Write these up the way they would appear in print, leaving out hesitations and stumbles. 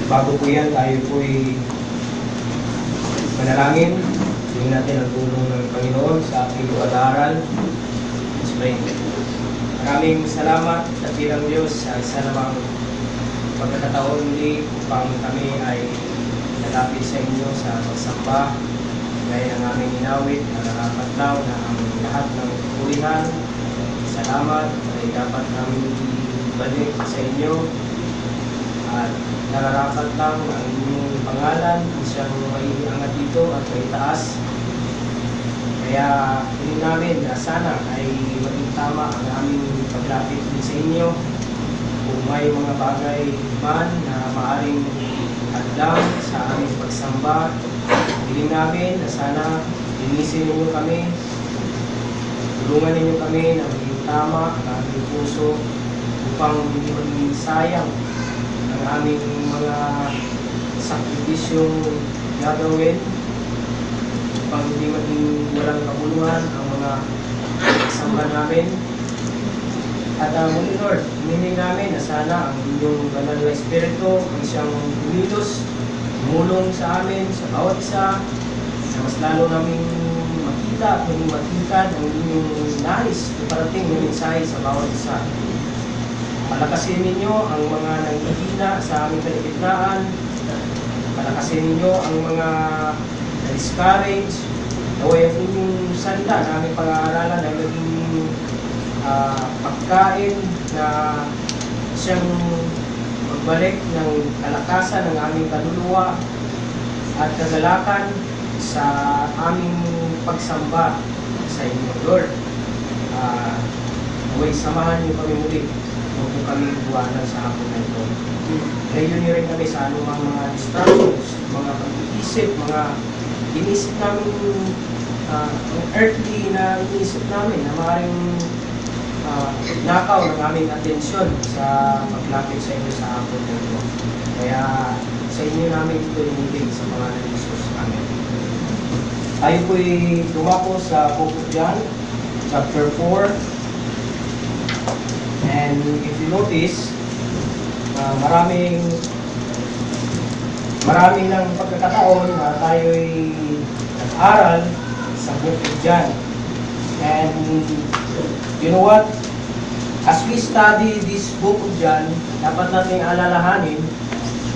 Bago po yan, tayo po'y manalangin. Tingin natin ang tulong ng Panginoon sa ating pag-aaral. Let's pray. Maraming salamat sa bilang Diyos sa isa namang pagkakataon muli upang kami ay nalapit sa inyo sa pagsamba. Gaya ng aming inawit na nakapatlaw na ang lahat ng kapulihan. Salamat ay dapat namin ibalik sa inyo. At nararapat lang ang inyong pangalan kung siyang maiangat dito at maitaas. Kaya hindi namin na sana ay maging tama ang aming paglapit din sa inyo. Kung may mga bagay man na maaaring hadlang sa aming pagsamba, hiling namin na sana linisin ninyo kami, tulungan ninyo kami na maging tama ang aming puso upang hindi maging sayang ang aming mga sakripisyong gagawin upang hindi maging walang kabuluhan ang mga pagsamba namin. At muli Lord, hinihiling namin na sana ang inyong banal na Espiritu ang siyang humilos, tumulong sa amin, sa bawat isa, na mas lalo namin makita at maging matingkad ang inyong nais na parating na mensahe sa bawat isa. Palakasin ninyo ang mga nanghihina sa aming kalagitnaan. Palakasin ninyo ang mga na-discourage. Naway ang inyong salita na aming pag-aaralan ay maging pagkain na siyang magbalik ng kalakasan ng aming kaluluwa at kagalakan sa aming pagsamba sa inyo, Lord. Naway samahan niyo kami muli. Huwag po kami buwanan sa hapon na ito. Ngayon niyo rin kami sa anumang mga distractions, mga pag-iisip, mga inisip namin, earthly na inisip namin na maaaring nakaw ng aming atensyon sa paglapit sa inyo sa hapon na ito. Kaya sa inyo namin ito inilig sa pangalan ni Jesus. Amen. Tayo po'y dumako sa Book of John, chapter 4. And if you notice, maraming ng pagkakataon na tayo'y nag-aral sa Book of John. And you know what? As we study this Book of John, dapat nating alalahanin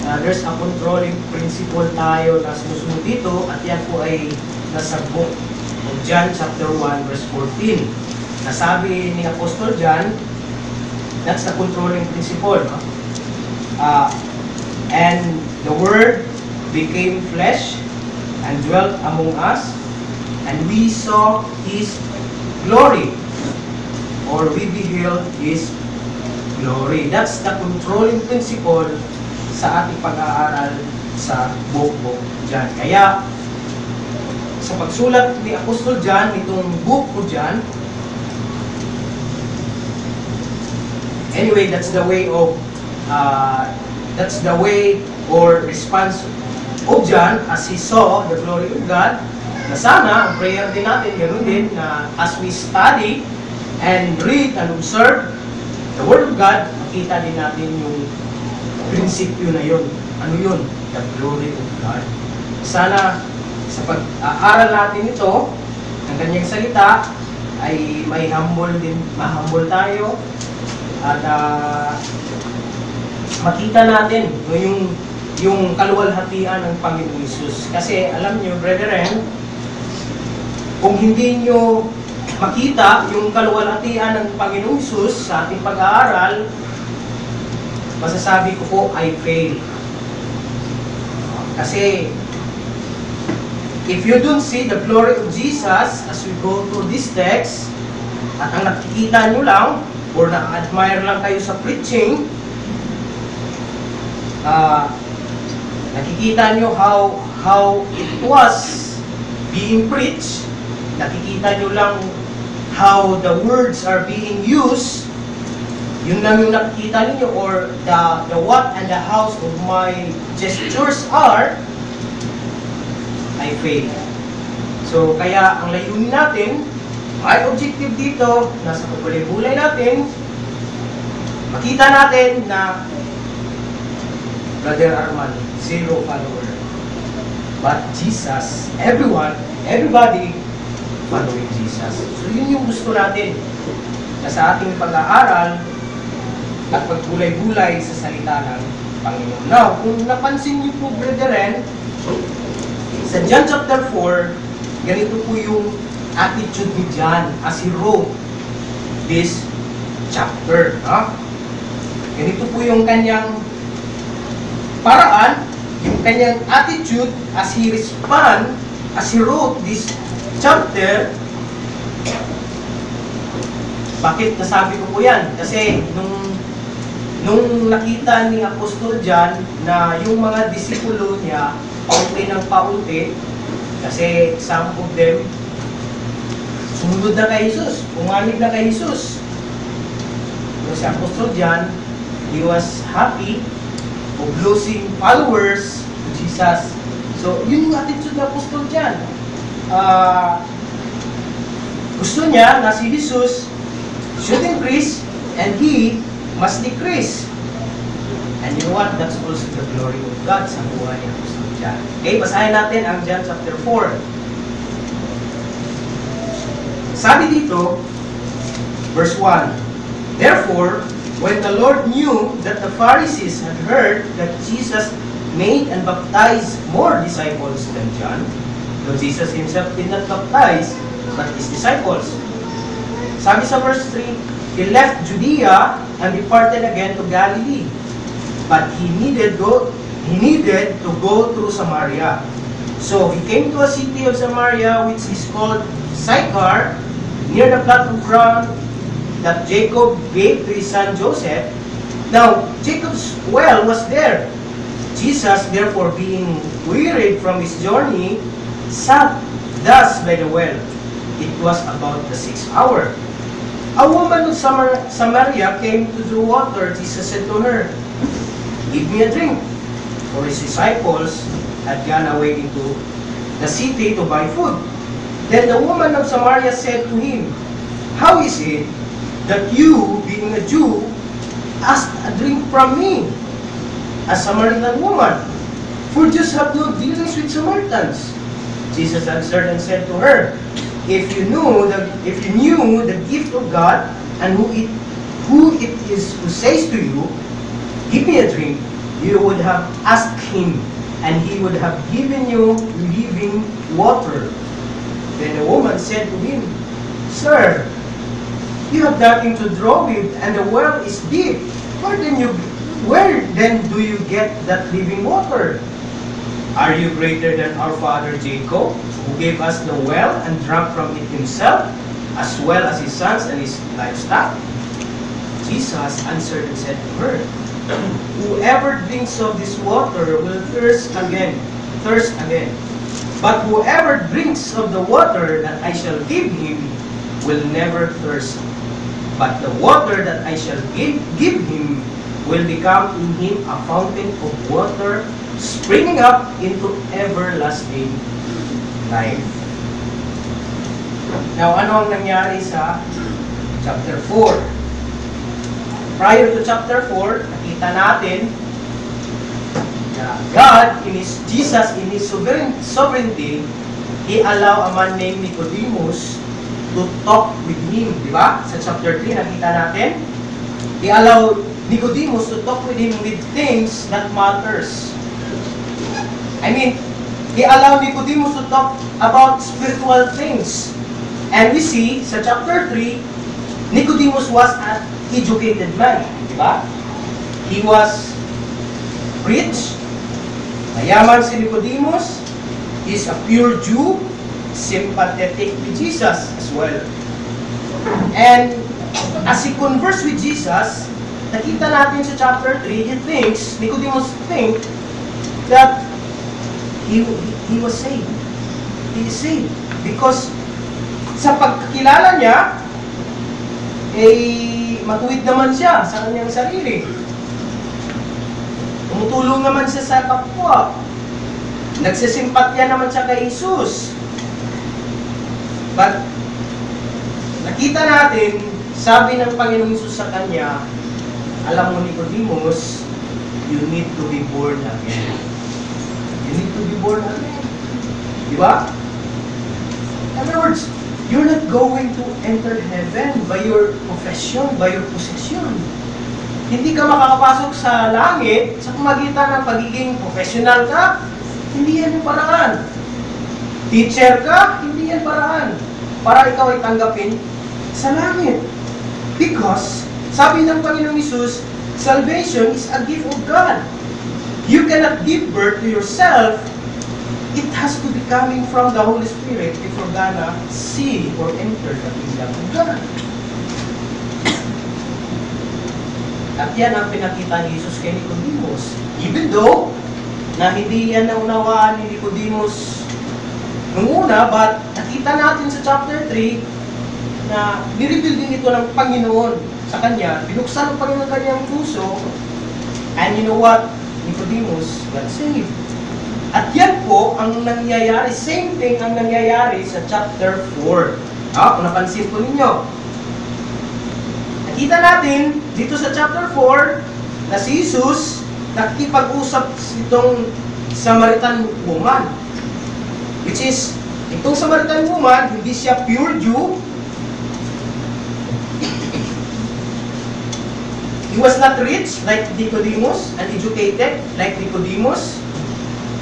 na there's a controlling principle tayo na sinusunod dito, at yan po ay nasa Book of John chapter 1 verse 14. Nasabi ni Apostol John, that's the controlling principle. No? And the Word became flesh and dwelt among us, and we saw His glory, or we beheld His glory. That's the controlling principle sa ating pag-aaral sa Book of John. Kaya, sa pagsulat ni Apostol John, itong Book of John, anyway, that's the way or response of John as he saw the glory of God. Na sana, ang prayer din natin, ganoon din, na as we study and read and observe the Word of God, makita din natin yung prinsipyo na yun. Ano yun? The glory of God. Sana, sa pag-aaral natin ito, ng kanyang salita, ay may mahumble tayo, at makita natin yung kaluwalhatian ng Panginoon Hesus. Kasi alam nyo, brethren, kung hindi nyo makita yung kaluwalhatian ng Panginoon Hesus sa ating pag-aaral, masasabi ko po, I fail. Kasi if you don't see the glory of Jesus as we go through this text, at ang nakikita nyo lang, or na-admire lang kayo sa preaching, nakikita nyo how it was being preached, nakikita nyo lang how the words are being used, yun lang yung nakikita ninyo, or the what and the hows of my gestures are, I fail. So, kaya ang layunin natin, ay objective dito, nasa pagkulay-bulay natin, makita natin na Brother Arman, 0 follower. But Jesus, everybody following Jesus. So yun yung gusto natin na sa ating pag-aaral at pagbulay-bulay sa salita ng Panginoon. Now, kung napansin niyo po, brethren, sa John chapter 4, ganito po yung attitude ni John as he wrote this chapter. Ganito po yung kanyang paraan, yung kanyang attitude as he wrote this chapter. Bakit nasabi ko po yan? Kasi nung nakita ni Apostol John na yung mga disipulo niya paunti ng paunti, kasi some of them sumunod na kay Jesus, pumanib na kay Jesus. So si Apostol John, he was happy of losing followers to Jesus. So yun yung attitude ng Apostol John. Gusto niya na si Jesus should increase and he must decrease. And you know what? That's also the glory of God sa buhay ni Apostol John. Okay, basahin natin ang John chapter 4. Sabi dito, verse 1, Therefore, when the Lord knew that the Pharisees had heard that Jesus made and baptized more disciples than John, though Jesus himself did not baptize, but his disciples. Sabi sa verse 3, He left Judea and departed again to Galilee. But he needed to go through Samaria. So he came to a city of Samaria which is called Sychar, near the plot of ground that Jacob gave to his son Joseph. Now Jacob's well was there. Jesus, therefore, being wearied from his journey, sat thus by the well. It was about the 6th hour. A woman of Samaria came to draw water. Jesus said to her, Give me a drink. For his disciples had gone away into the city to buy food. Then the woman of Samaria said to him, How is it that you, being a Jew, ask a drink from me, a Samaritan woman? For Jews have no dealings with Samaritans. Jesus answered and said to her, If you knew the gift of God and who it is who says to you, Give me a drink, you would have asked him, and he would have given you living water. Then the woman said to him, Sir, you have nothing to draw with, and the well is deep. Where then do you get that living water? Are you greater than our father Jacob, who gave us the well and drank from it himself, as well as his sons and his livestock? Jesus answered and said to her, Whoever drinks of this water will thirst again. But whoever drinks of the water that I shall give him will never thirst. But the water that I shall give him will become in him a fountain of water springing up into everlasting life. Now, ano ang nangyari sa chapter 4? Prior to chapter 4, nakita natin na God, Jesus, in His sovereignty, He allowed a man named Nicodemus to talk with Him. Diba? Sa chapter 3, nakita natin, He allowed Nicodemus to talk with Him with things that matters. I mean, He allowed Nicodemus to talk about spiritual things. And we see, sa chapter 3, Nicodemus was an educated man. Diba? He was rich. Mayaman si Nicodemus. He's a pure Jew. Sympathetic with Jesus as well. And as he conversed with Jesus, nakita natin sa chapter 3, Nicodemus thinks that he was saved. He is saved. Because sa pagkakilala niya, matuwid naman siya sa kanyang sarili. Tumutulong naman siya sa kapwa. Nagsisimpatya naman siya kay Jesus. But, nakita natin, sabi ng Panginoong Jesus sa kanya, alam mo Nicodemus, you need to be born again. You need to be born again. Di ba? In other words, you're not going to enter heaven by your profession, by your possession. Hindi ka makakapasok sa langit sa pamagitan ng pagiging professional ka. Hindi yan yung paraan. Teacher ka, hindi yan paraan. Para ikaw ay tanggapin sa langit. Because, sabi ng Panginoong Hesus, salvation is a gift of God. You cannot give birth to yourself. It has to be coming from the Holy Spirit if you're gonna see or enter the kingdom of God. At yan ang pinakita ni Jesus kay Nicodemus. Even though, na hindi yan naunawaan ni Nicodemus nung una, but nakita natin sa chapter 3 na nireveal din ito ng Panginoon sa kanya. Binuksan ng Panginoon kanyang puso. And you know what? Nicodemus got saved. At yan po ang nangyayari, same thing ang nangyayari sa chapter 4. Kung napansin po ninyo, nakita natin dito sa chapter 4 na si Jesus nakipag-usap itong Samaritan woman. Which is, itong Samaritan woman, hindi siya pure Jew. He was not rich like Nicodemus, uneducated like Nicodemus,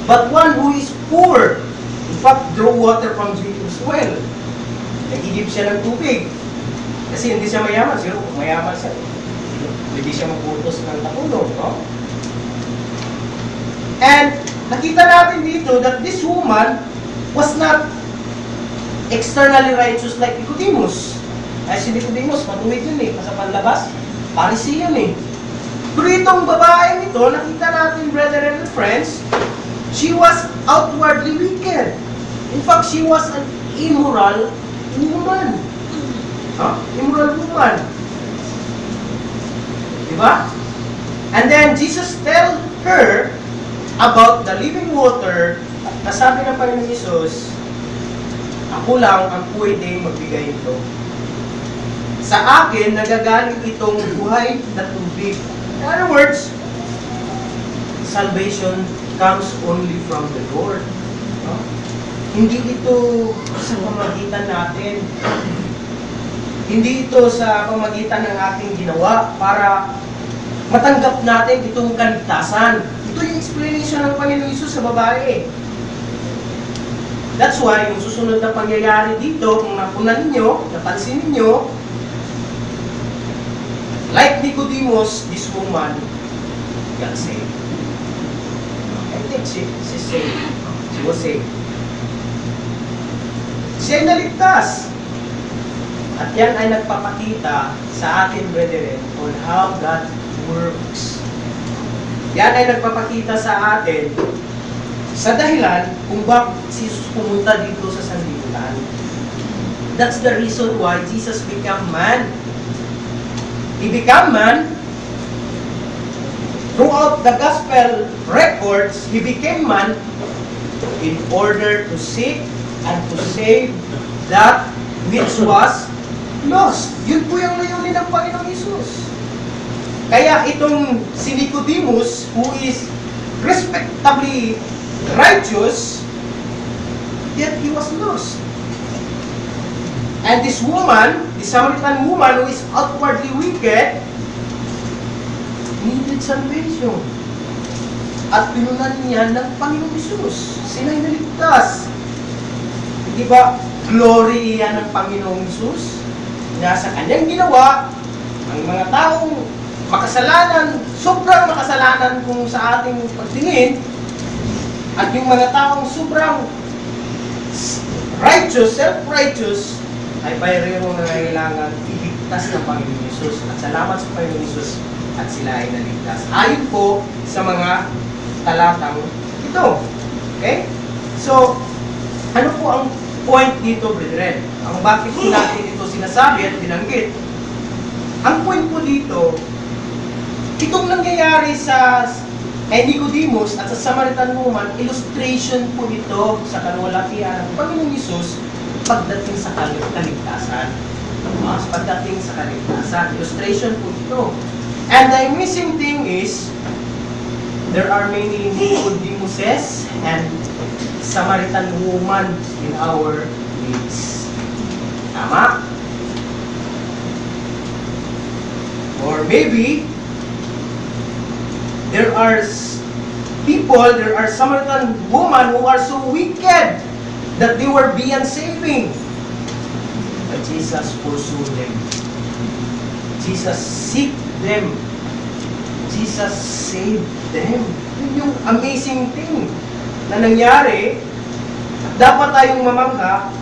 but one who is poor. In fact, draw water from Jacob's well. Nag-igib siya ng tubig. Kasi hindi siya mayaman. Siguro kung mayaman siya, hindi siya magputos ng tapulong. No? And nakita natin dito that this woman was not externally righteous like Nicodemus. Ay si Nicodemus, matuwid yun eh. Sa panlabas, Pharisee yun eh. Pero itong babae nito, nakita natin, brethren and friends, she was outwardly wicked. In fact, she was an immoral woman. Immoral woman. Diba? And then, Jesus tell her about the living water. At sabi ng Panginoon Jesus, ako lang ang pwede magbigay ito. Sa akin, nagagaling itong buhay na tubig. In other words, salvation comes only from the Lord. No? Hindi ito sa pamagitan natin. Hindi ito sa pamagitan ng ating ginawa para matanggap natin itong kaligtasan. Ito yung explanation ng Panginoon Hesus sa babae. That's why, yung susunod na pangyayari dito, kung napunan ninyo, napansin ninyo, like Nicodemus, this woman got saved. I think she's saved. She was saved. Siya ay naligtas. At yan ay nagpapakita sa atin, brethren, on how God works. Yan ay nagpapakita sa atin sa dahilan kung bakit si Jesus pumunta dito sa sanlibutan. That's the reason why Jesus became man. He became man. Throughout the gospel records, He became man in order to seek and to save that which was lost. Yun po yung layunin ng Panginoong Hesus. Kaya itong si Nicodemus, who is respectably righteous, yet he was lost. And this woman, the Samaritan woman who is outwardly wicked, needed salvation. At pinunan niya ng Panginoong Hesus. Sila'y naligtas. Di ba, glory yan ng Panginoong Hesus? Na sa kanyang ginawa, ang mga taong makasalanan, sobrang makasalanan kung sa ating pagtingin, at yung mga taong sobrang righteous, self-righteous, ay mayroong nangangailangan iligtas ng Panginoon Hesus. At salamat sa Panginoon Hesus at sila ay naligtas. Ayon po sa mga talatang ito. Okay? So, ano po ang point dito, brethren? Ang bakit po natin ito sinasabi at binanggit? Ang point po dito, itong nangyayari sa kay Nicodemus at sa Samaritan woman, illustration po ito sa kalwalatian ng Panginoong Hesus pagdating sa kaligtasan. Pagdating sa kaligtasan. Illustration po ito. And the amazing thing is, there are many Nicodemuses and Samaritan woman in our midst. Tama? Or maybe, there are Samaritan women who are so wicked that they were beyond saving. But Jesus pursued them. Jesus seek them. Jesus saved them. Yun yung amazing thing na nangyari. Dapat tayong mamangha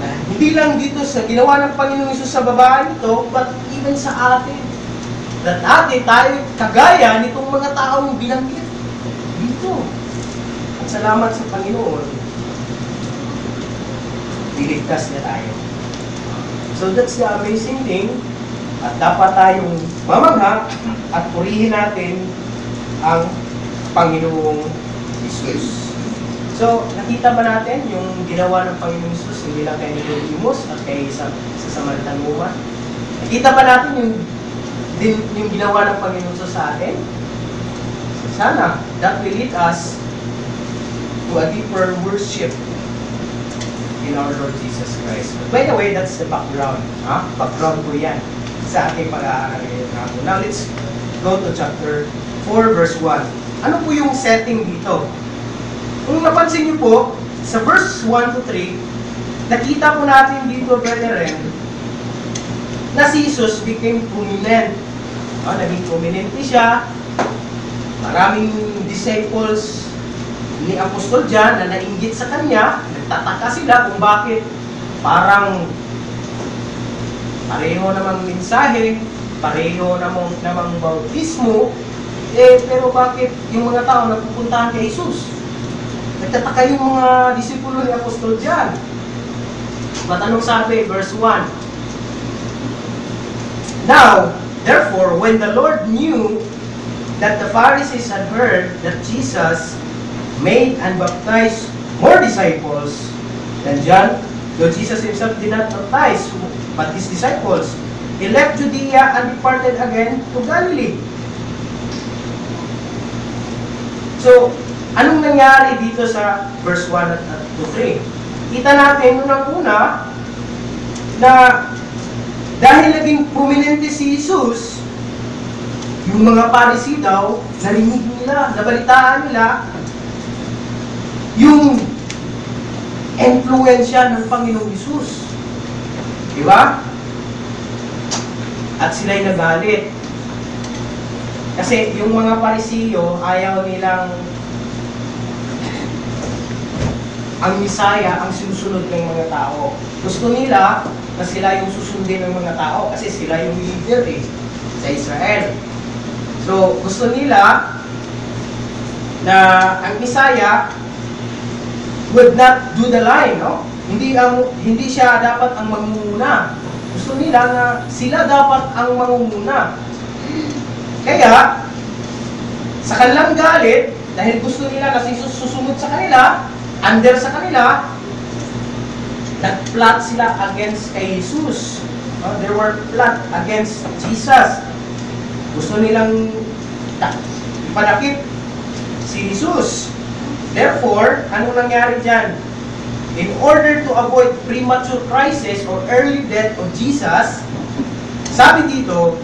na hindi lang dito sa ginawa ng Panginoong Hesus sa babae ito, but even sa atin. Na dati tayo kagaya nitong mga taong binanggit dito. At salamat sa Panginoon, niligtas niya tayo. So that's the amazing thing. At dapat tayong mamangha at purihin natin ang Panginoong Hesus. So, nakita ba natin yung ginawa ng Panginoong Hesus hindi lang kay Nicodemus at kay sa Samaritan woman? Nakita ba natin yung ginawa ng Panginoong Hesus sa atin? Sana, that will lead us to a deeper worship in our Lord Jesus Christ. By the way, that's the background. Background po yan sa ating pag-aaral ngayon. Now, let's go to chapter 4, verse 1. Ano po yung setting dito? Kung napansin niyo po, sa verse 1 to 3, nakita po natin dito, brethren, na si Jesus became prominent. Naging prominent siya. Maraming disciples ni Apostol John na nainggit sa kanya. Nagtataka sila kung bakit parang pareho namang mensahe, pareho namang bautismo, pero bakit yung mga tao napupuntahan kay Jesus? Nagtataka yung mga disipulo ni Apostol John. But anong sabi? Verse 1. Now, therefore, when the Lord knew that the Pharisees had heard that Jesus made and baptized more disciples than John, though Jesus himself did not baptize, but his disciples, he left Judea and departed again to Galilee. So, anong nangyari dito sa verse 1 at 3? Kita natin nung una na dahil naging prominente si Jesus, yung mga Pharisee daw, narinig nila, nabalitaan nila, yung influensya ng Panginoong Hesus. Di ba? At sila'y nagalit. Kasi yung mga Parisiyo, ayaw nilang ang Misaya ang sinusunod ng mga tao. Gusto nila na sila yung susundin ng mga tao kasi sila yung leader sa Israel. So, gusto nila na ang Misaya would not do the line, no? Hindi siya dapat ang mangunguna. Gusto nila na sila dapat ang mangunguna. Kaya, sa kanilang galit, dahil gusto nila kasi susunod sa kanila, under sa kanila, nag-plot sila against kay Jesus. They were plot against Jesus. Gusto nilang ipadakip si Jesus. Therefore, anong nangyari dyan? In order to avoid premature crisis or early death of Jesus, sabi dito,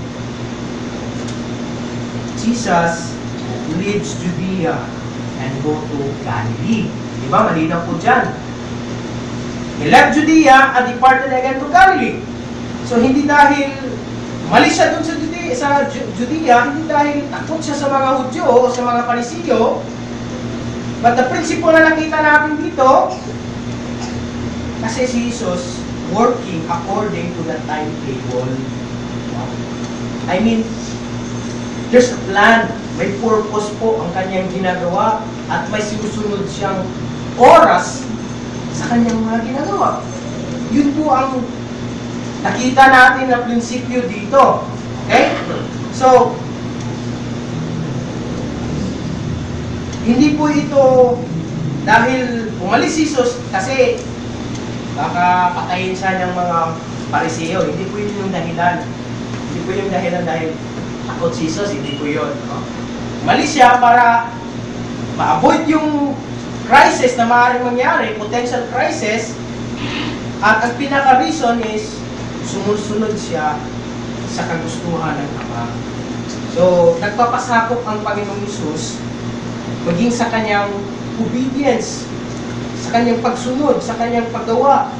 Jesus leaves Judea and go to Galilee. Diba? Malinaw po dyan. He left Judea and departed again to Galilee. So, hindi dahil umalis siya dun sa Judea, hindi dahil takot siya sa mga Hudyo o sa mga Parisiyo. But the principle na nakita natin dito, kasi si Jesus working according to the timetable. I mean, there's a plan, may purpose po ang kanyang ginagawa at may sinusunod siyang oras sa kanyang mga ginagawa. Yun po ang nakita natin na prinsipyo dito. Okay? So, hindi po ito dahil umalis si Jesus kasi baka patayin siya ng mga Parisiyo. Hindi po yun yung dahilan. Hindi po yung dahilan dahil takot si Jesus. Hindi po yun. No? Umalis siya para ma-avoid yung crisis na maaaring mangyari, potential crisis. At ang pinaka-reason is sumusunod siya sa kagustuhan ng Ama. So, nagpapasakop ang Panginoong Hesus maging sa kanyang obedience, sa kanyang pagsunod, sa kanyang paggawa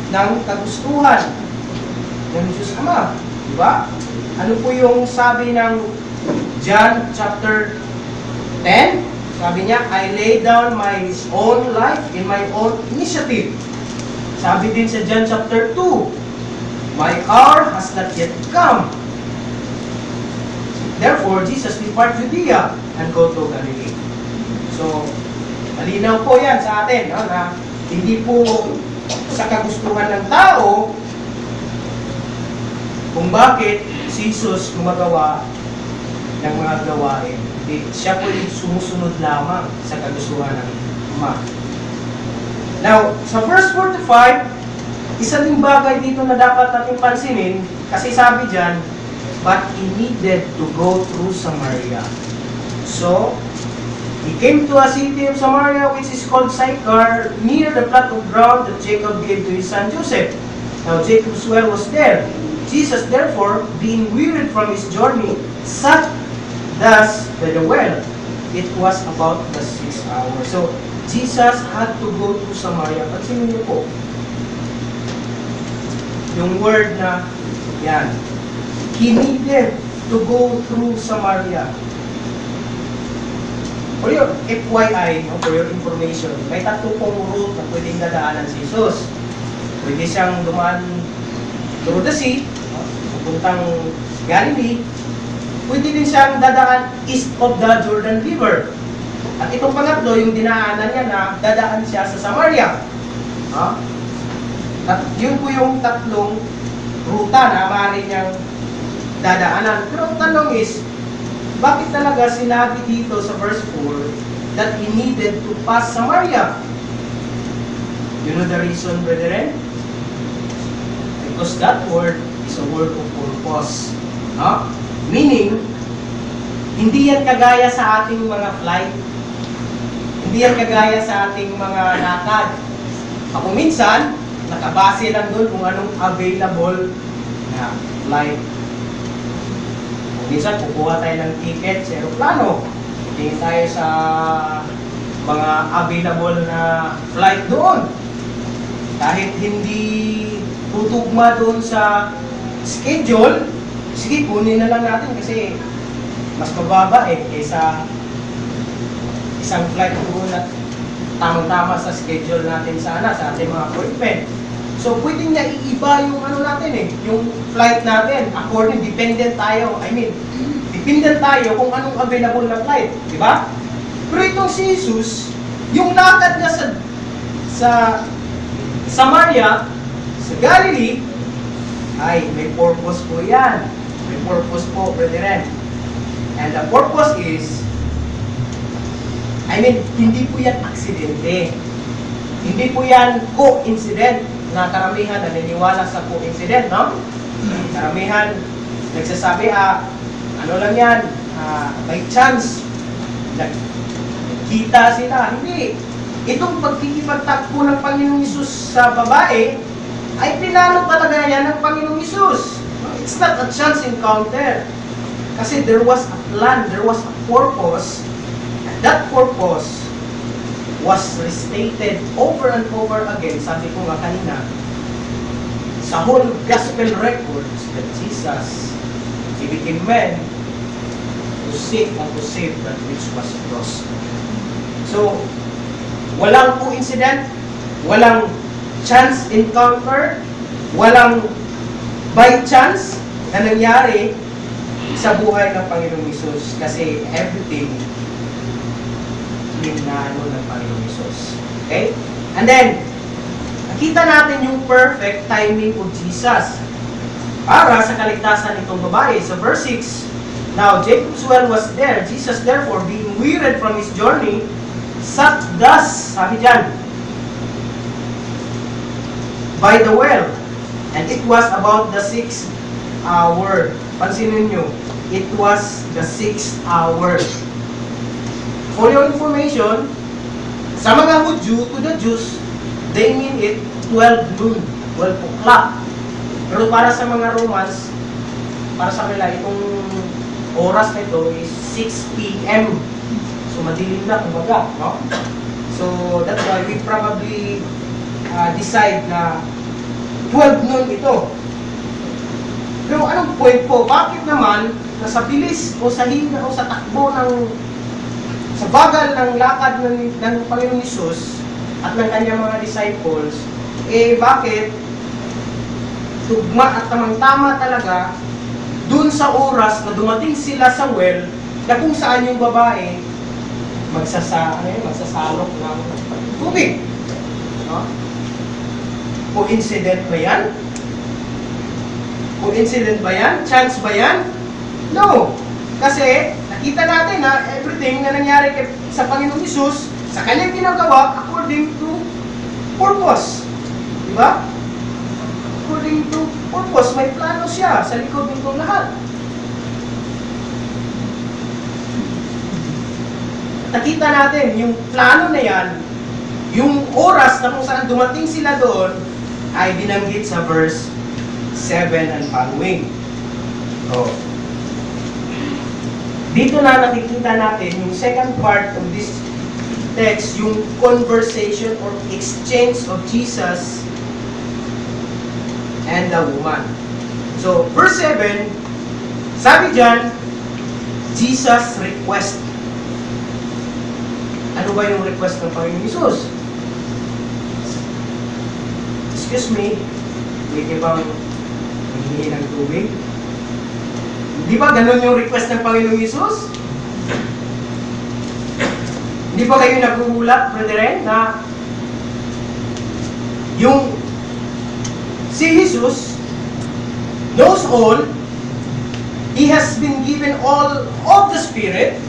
ng kagustuhan ng Diyos Ama. Diba? Ano po yung sabi ng John chapter 10? Sabi niya, I lay down my own life in my own initiative. Sabi din sa John chapter 2, my hour has not yet come. Therefore, Jesus depart Judea and go to Galilee. So, malinaw po yan sa atin, no, na hindi po sa kagustuhan ng tao kung bakit si Jesus gumagawa ng mga gawain. Siya po yung sumusunod lamang sa kagustuhan ng Ama. Now, sa verse 45, isa ding bagay dito na dapat natin pansinin, kasi sabi dyan, but he needed to go through Samaria. So, he came to a city of Samaria which is called Sychar, near the plot of ground that Jacob gave to his son Joseph. Now, Jacob's well was there. Jesus, therefore, being wearied from his journey, sat thus by the well. It was about the 6th hour. So, Jesus had to go to Samaria. Pansinin niyo po, yung word na, yan, he needed to go through Samaria. For your FYI, for your information, may tatlo pong route na pwedeng dadaanan si Jesus. Pwede siyang dumaan through the sea, pupuntang Galilee. Pwede din siyang dadaan east of the Jordan River. At itong pangatlo, yung dinaanan niya na dadaan siya sa Samaria. At yun po yung tatlong ruta na maaari niyang dadaanan. Pero ang tanong is, bakit talaga sinabi dito sa verse 4 that he needed to pass Samaria? You know the reason, brethren? Because that word is a word of purpose. Meaning, hindi yan kagaya sa ating mga flight. Hindi yan kagaya sa ating mga lakad. Ako minsan, nakabase lang doon kung anong available na flight. Kung minsan, kukuha tayo ng ticket sa aeroplano. Tingin tayo sa mga available na flight doon. Kahit hindi tutugma doon sa schedule, sige, kunin na lang natin kasi mas mababa kaysa isang flight doon at tamang-tama sa schedule natin sana sa ating mga appointment. So, pwedeng na iiba yung ano natin yung flight natin. According, dependent tayo. Dependent tayo kung anong available na flight. Di ba? Pero itong si Jesus, yung lakad niya sa Samaria, sa Galilee, ay may purpose po yan. May purpose po, brethren. And the purpose is, hindi po yan aksidente. Hindi po yan coincident na karamihan na naniniwala sa coincident, no? Karamihan nagsasabi, ano lang yan, by chance, nagkita sila. Hindi. Itong pagkikipagtakbo ng Panginoong Hesus sa babae, ay pinalo talaga yan ng Panginoong Hesus. It's not a chance encounter. Kasi there was a plan, there was a purpose. And that purpose was restated over and over again, sabi ko nga kanina, sa whole gospel records that Jesus, He became man to seek and to save that which was lost. So, walang coincident, walang chance encounter, walang by chance na nangyari sa buhay ng Panginoong Hesus kasi everything minano ng Panginoong Hesus. Okay? And then, nakita natin yung perfect timing of Jesus para sa kaligtasan nitong babae. Sa verse 6, now Jacob's well was there. Jesus therefore, being wearied from his journey, sat thus, sabi dyan, by the well. And it was about the 6th hour. Pansinin nyo, it was the 6th hour. For your information, sa mga Hudyo, to the Jews, they mean it 12 noon, 12 o'clock. Pero para sa mga Romans, para sa kanila, itong oras na ito is 6 p.m. So, madilim na, kumbaga, no? So, that's why we probably decide na 12 noon ito. Pero anong point po? Bakit naman, sa bilis o sa hina o sa takbo sa bagal ng lakad ng Panginoong Hesus at ng kanyang mga disciples, bakit tugma at tamang-tama talaga dun sa oras na dumating sila sa well na kung saan yung babae magsasalok ng tubig. No? Coincident ba yan? Coincident ba yan? Chance ba yan? No! Kasi nakita natin na everything na nangyari sa Panginoong Hesus, sa kanyang ginagawa according to purpose. Diba? According to purpose, may plano siya sa likod nitong lahat. Nakita natin, yung plano na yan, yung oras na kung saan dumating sila doon, ay binanggit sa verse 7 and following. Oh. Dito na nakikita natin yung second part of this text, yung conversation or exchange of Jesus and the woman. So, verse 7, sabi dyan, Jesus' request. Ano ba yung request ng Panginoong Hesus? Excuse me, pwede bang maghingi ng tubig? Di ba ganun yung request ng Panginoong Hesus? Di ba kayo nagugulat, brethren, na yung si Jesus knows all, He has been given all of the Spirit,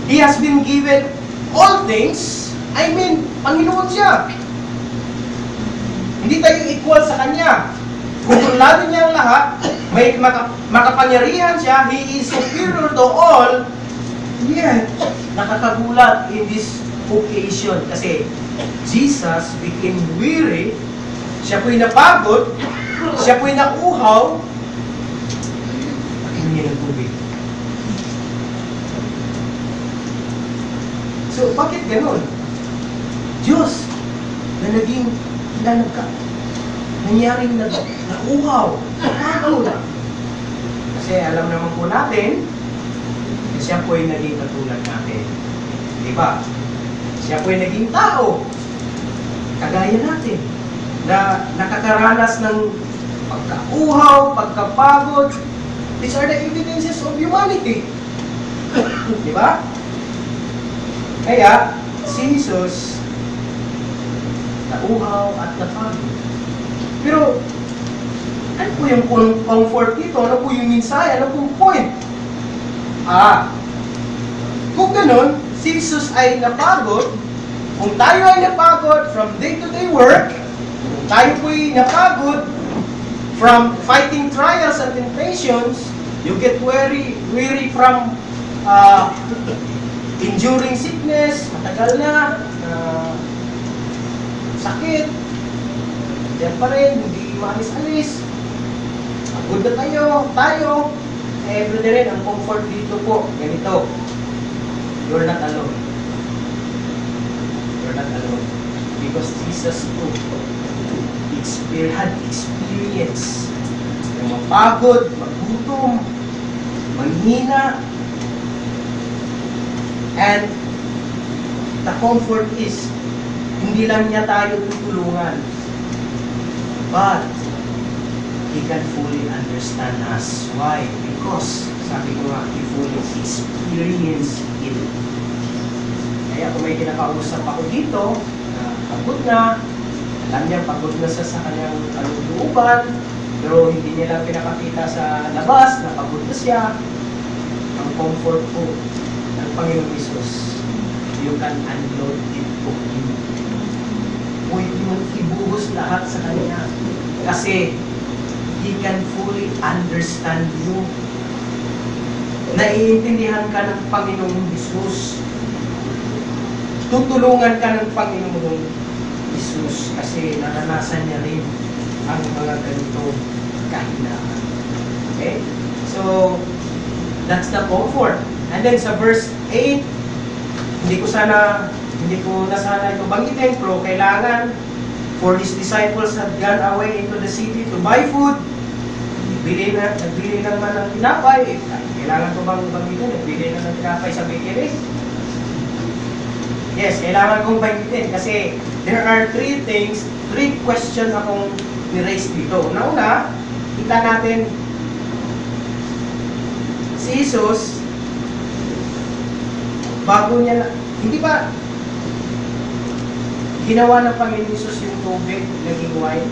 He has been given all things, I mean, Panginoon siya. Hindi tayo equal sa Kanya. Kontrolado niya ang lahat, may makapangyarihan siya, He is superior to all, yet, nakakagulat in this occasion. Kasi, Jesus became weary, siya po'y napagod, siya po'y nauhaw, pakihingi ng tubig. So, bakit ganun? Diyos, na naging nangyaring nauhaw, napagod. Kasi alam naman po natin, na siya po'y naging katulad natin. Diba? Siya po'y naging tao, kagaya natin, na nakakaranas ng pagkauhaw, pagkapagod. These are the evidences of humanity. Diba? Kaya, si Jesus, nauhaw at napagod. Pero, ano po yung comfort dito? Ano po yung mensahe? Ano pong point? Kung ganun, si Jesus ay napagod, kung tayo ay napagod from day-to-day work, kung tayo po'y napagod from fighting trials and temptations, you get weary from enduring sickness, matagal na, sakit, diyan pa rin, hindi maalis-alis, pagod na tayo, brethren, ang comfort dito po, ganito, you're not alone. You're not alone. Because Jesus too had experience na mapagod, magutom, manghina, and the comfort is, hindi lang niya tayo tutulungan, but He can fully understand us. Why? Because, sabi ko nga, He fully experienced it. Kaya kung may kinakausap ako dito, na pagod na, alam niya pagod na sa kanyang kalooban, pero hindi niya lang pinakakita sa labas na pagod na siya, ang comfort po ng Panginoong Hesus, you can unload it to Him. Pwede mong ibuhos lahat sa Kanya. Kasi, He can fully understand you. Naiintindihan ka ng Panginoong Hesus. tutulungan ka ng Panginoong Jesus kasi naranasan niya rin ang mga ganito kahinaan. Okay? So, that's the comfort. And then sa verse 8, hindi ko na sana ito banggitin, pero kailangan, for his disciples had gone away into the city to buy food. Nagbili naman ng tinapay. Kailangan ko bang banggitin? Nagbili na ng tinapay sa bakery? Yes, kailangan kong banggitin kasi there are three questions akong ni-raise dito. Una, kita natin si Jesus, bago niya, hindi ba ginawa ng Panginoon Jesus yung tubig, naging wine?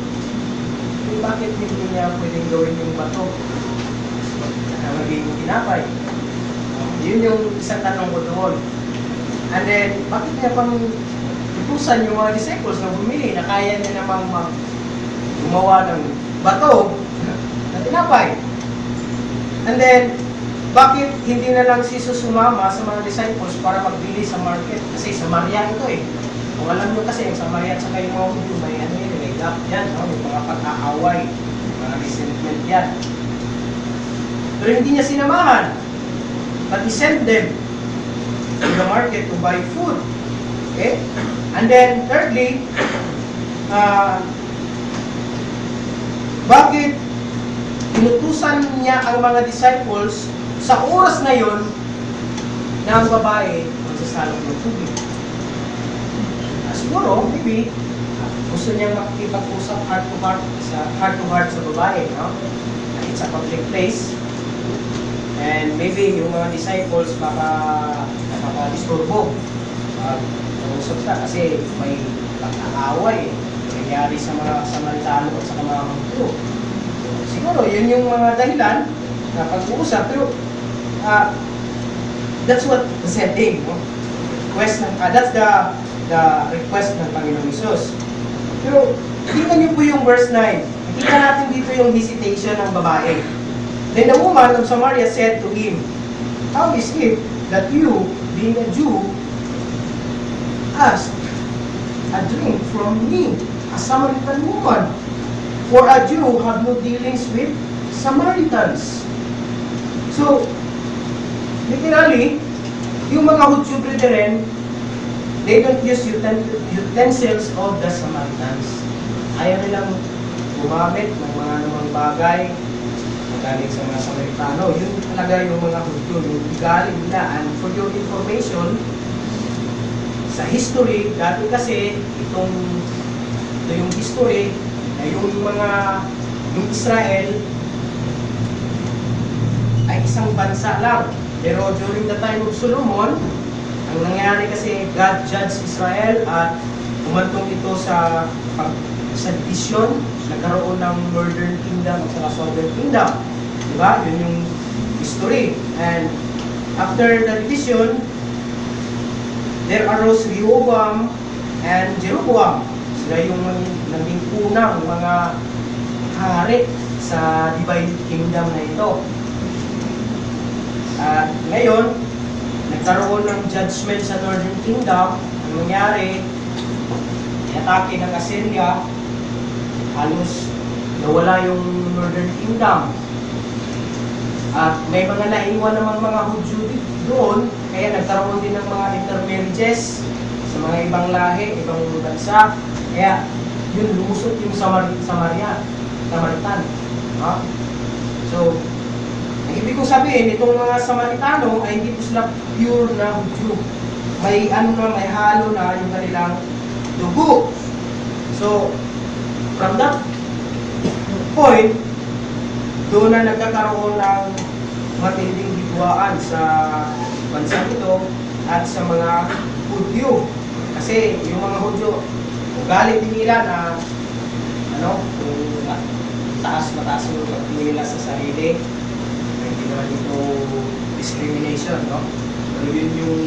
Bakit hindi niya pwedeng gawin yung bato na maging tinapay? Yun yung isang tanong ko doon. And then, bakit niya pang utusan yung mga disciples na bumili na kaya niya namang gumawa ng bato na tinapay? And then, bakit hindi na lang si Jesus sumama sa mga disciples para magbili sa market? Kasi Samaria ito eh. Kung alam nyo kasi, yung Samaria at saka yung mga Hudyo, may ano yun, may gap yan, no? May mga pag-aaway, mga resentment yan. Pero hindi niya sinamahan. But he sent them to the market to buy food. Okay? And then, thirdly, bakit inutusan niya ang mga disciples sa oras na yon na ang babae magsasalong ng tubig? Siguro, maybe, gusto niyang makikipag-usap heart to heart sa babae, no? It's a public place. And maybe yung mga disciples disturbo. Usap ka kasi may pag-aaway nangyari sa mga Samaritano at sa mga Hudyo. Siguro, yun yung mga dahilan na pag-uusap. Pero, that's what the setting, no? That's the request ng Panginoong Hesus. Pero, tingnan niyo po yung verse 9. Nakita natin dito yung hesitation ng babae. Then the woman of Samaria said to him, "How is it that you, being a Jew, ask a drink from me, a Samaritan woman? For a Jew have no dealings with Samaritans." So, literally, yung mga Hudyo brethren, they don't use utensils of the Samaritans. Ayaw nilang gumamit ng mga namang bagay galing sa mga Samaritano. Yun talaga yung mga Hudyo, yung galing nila. And for your information, sa history, dati kasi, ito yung history, na yung Israel, ay isang bansa lang. Pero during the time of Solomon, ang nangyari kasi, God judged Israel at umantong ito sa division, nagkaroon ng Northern Kingdom at saka Southern Kingdom. Diba? Yun yung history. And after the division, there arose Rehoboam and Jeroboam. Sila yung naging unang mga hari sa divided kingdom na ito. At ngayon, nagkaroon ng judgment sa Northern Kingdom. Ang nangyari, inatake ng Assyria, halos nawala yung Northern Kingdom. At may mga naiwan namang mga Hudyo doon, kaya nagkaroon din ng mga intermarriages sa mga ibang lahi, ibang bansa. Kaya yun, lumusot yung Samaritan. Ha? So, ang ibig kong sabihin, itong mga Samaritano ay hindi po sila pure na Hudyo. May halo na yung kanilang dugo. So, from that point, doon na nagkakaroon ng matinding biguaan sa bansa ito at sa mga Hudyo. Kasi yung mga Hudyo, ugali din nila na mataas yung pagpili nila sa sarili. Hindi naman ito discrimination, no? Pero yun yung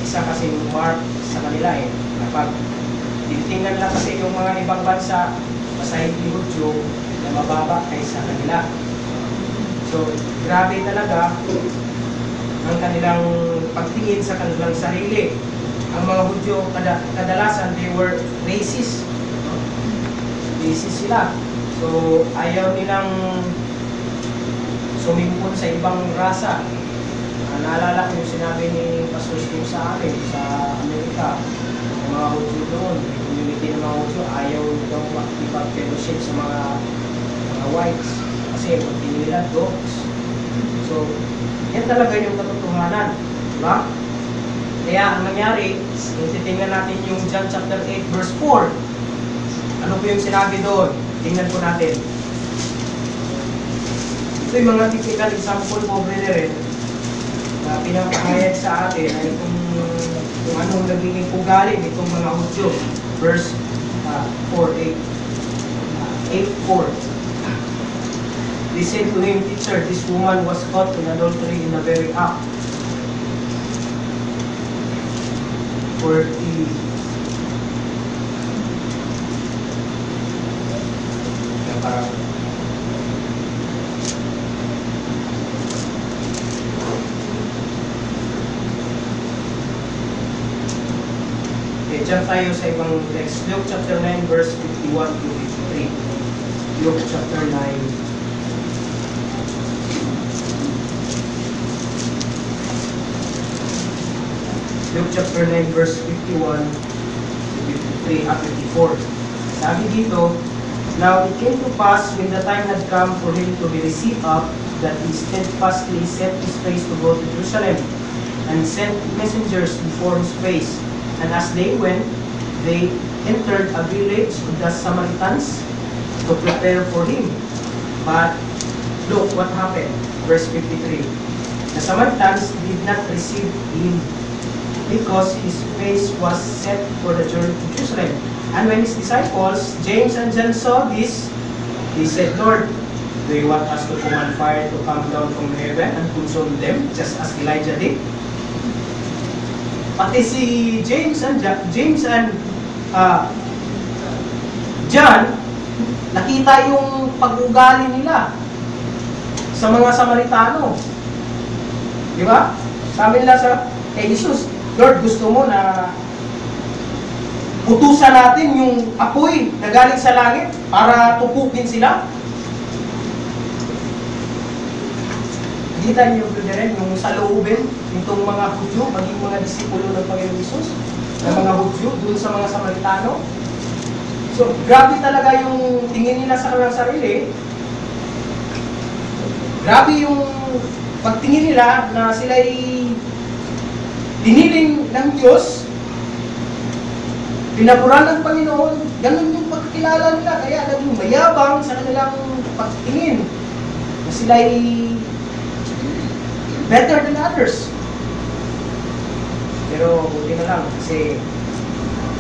isa kasing mark sa kanila eh. Kapag tinitingnan lang kasi yung mga ibang bansa, masahit ni Hudyo, na mababa kaysa kanila. So, grabe talaga ang kanilang pagtingin sa kanilang sarili. Ang mga Hudyo, kadalasan, they were racist. Racist sila. So, ayaw nilang sumimpon sa ibang rasa. Naalala ko yung sinabi ni Pastor Steve sa amin, sa Amerika. Yung mga Hudyo doon, yung community ng mga Hudyo, ayaw daw makipag-fellowship sa mga whites. Kasi pag tingin nila, dogs. So, yan talaga yung katotohanan. Diba? Kaya ang nangyari, titingnan natin yung John chapter 8 verse 4. Ano po yung sinabi doon? Tingnan po natin. Ito yung mga typical example po, brethren, na pinapahayag sa atin ay kung anong nagiging ugali nitong mga Hudyo. Verse 8:4. They said to him, "Teacher, this woman was caught in adultery in the very act." 40. Parang dyan tayo sa ibang text. Luke chapter 9 verse 51 to 53. Luke chapter 9. Luke chapter 9 verse 51 to 53 at 54. Sabi dito, "Now it came to pass when the time had come for him to be received up, that he steadfastly set his face to go to Jerusalem, and sent messengers before his face. And as they went, they entered a village of the Samaritans to prepare for him. But look what happened." Verse 53. "The Samaritans did not receive him, because his face was set for the journey to Jerusalem. And when his disciples, James and John, saw this, they said, Lord, do you want us to command fire to come down from heaven and consume them, just as Elijah did?" Pati si James and John, nakita yung pag-ugali nila sa mga Samaritano. Di ba? Sabi nila kay Jesus, Lord, gusto mo na utusan natin yung apoy na galing sa langit para tupukin sila? Kita niyo rin yung sa loobin, itong mga Hudyo, maging mga disipulo ng Panginoon Jesus, ng mga Hudyo, dun sa mga Samaritano. So, grabe talaga yung tingin nila sa kanilang sarili. Grabe yung pagtingin nila na sila'y diniling ng Diyos, pinaburan ng Panginoon. Ganun yung pagkilala nila, kaya naging mayabang sa kanilang pagtingin na sila'y better than others. Pero buti na lang kasi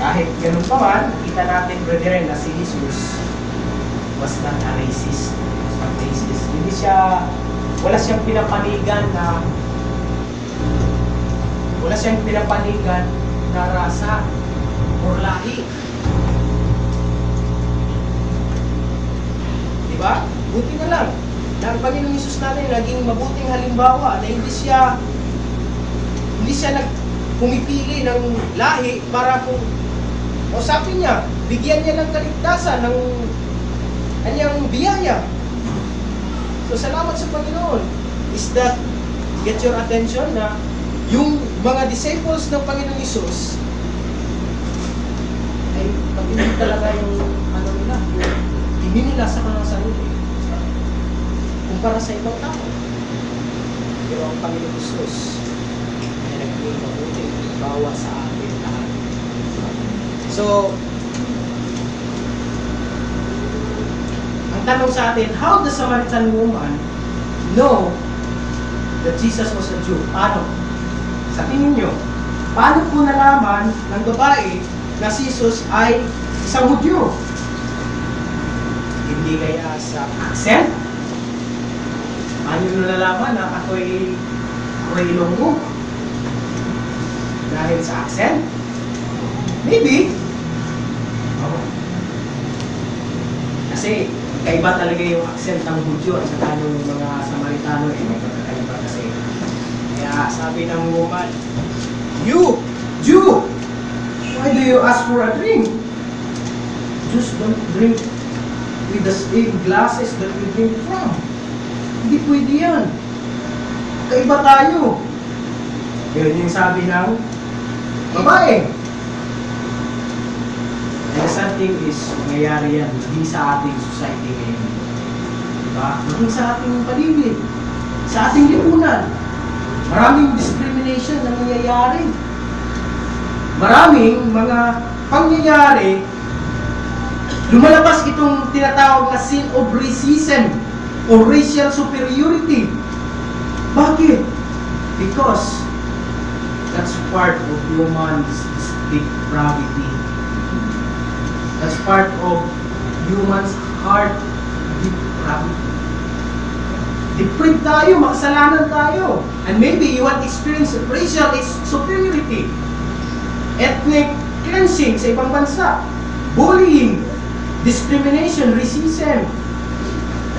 kahit ganun pa man, kita natin, brethren, na si Jesus was not a racist. Hindi siya, wala siyang pinapanigan na rasa or lahi. Diba? Buti na lang na ang Panginoong Hesus natin naging mabuting halimbawa na hindi siya pumipili ng lahi para kung sabi niya, bigyan niya ng kaligtasan ng kanyang biyaya. So salamat sa Panginoon. Is that get your attention na yung mga disciples ng Panginoong Hesus ay pag-ibig talaga yung nila, yung tingin nila sa kanilang sarili kumpara sa ibang tao. Pero ang Panginoong Hesus ay naging mabuting bawa sa atin lahat. So, ang tanong sa atin, how the Samaritan woman know that Jesus was a Jew? Paano? Sa tingin nyo, paano po nalaman ng babae na si Jesus ay isang Hudyo? Hindi kaya sa accent? Paano nyo nalalaman na ako'y Ilonggo? Dahil sa accent? Maybe. Kasi kaiba talaga yung accent ng Hudyo at saka ng mga Samaritano, may pagkakaiba kasi. Kaya sabi ng woman, "You, Jew, Why do you ask for a drink? Just don't drink with the same glasses that we drink from. Hindi pwede yan. Kaiba tayo. Yun yung sabi ng Babae. and the sad thing is, nangyayari yan, hindi sa ating society ngayon. Diba? Hindi sa ating paligid. Sa ating lipunan. Maraming discrimination na nangyayari. Maraming mga pangyayari. Lumalabas itong tinatawag na sin of racism or racial superiority. Bakit? Because that's part of human's depravity. That's part of human's heart depravity. Depraved tayo, makasalanan tayo. And maybe you want to experience racial superiority, ethnic cleansing sa ibang bansa, bullying, discrimination, racism.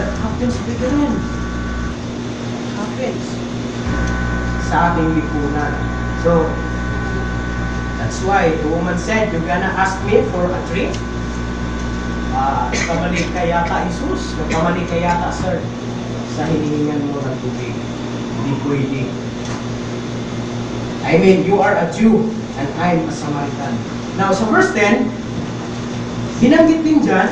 That happens again. Happens sa ating lipunan. So, that's why the woman said, "You're gonna ask me for a drink?" Nagkamali ka yata, Jesus. Nagkamali ka yata, sir. Sa hinihingan mo ng tubig. Hindi pwede. I mean, you are a Jew and I'm a Samaritan. Now, sa verse 10, binanggit din dyan,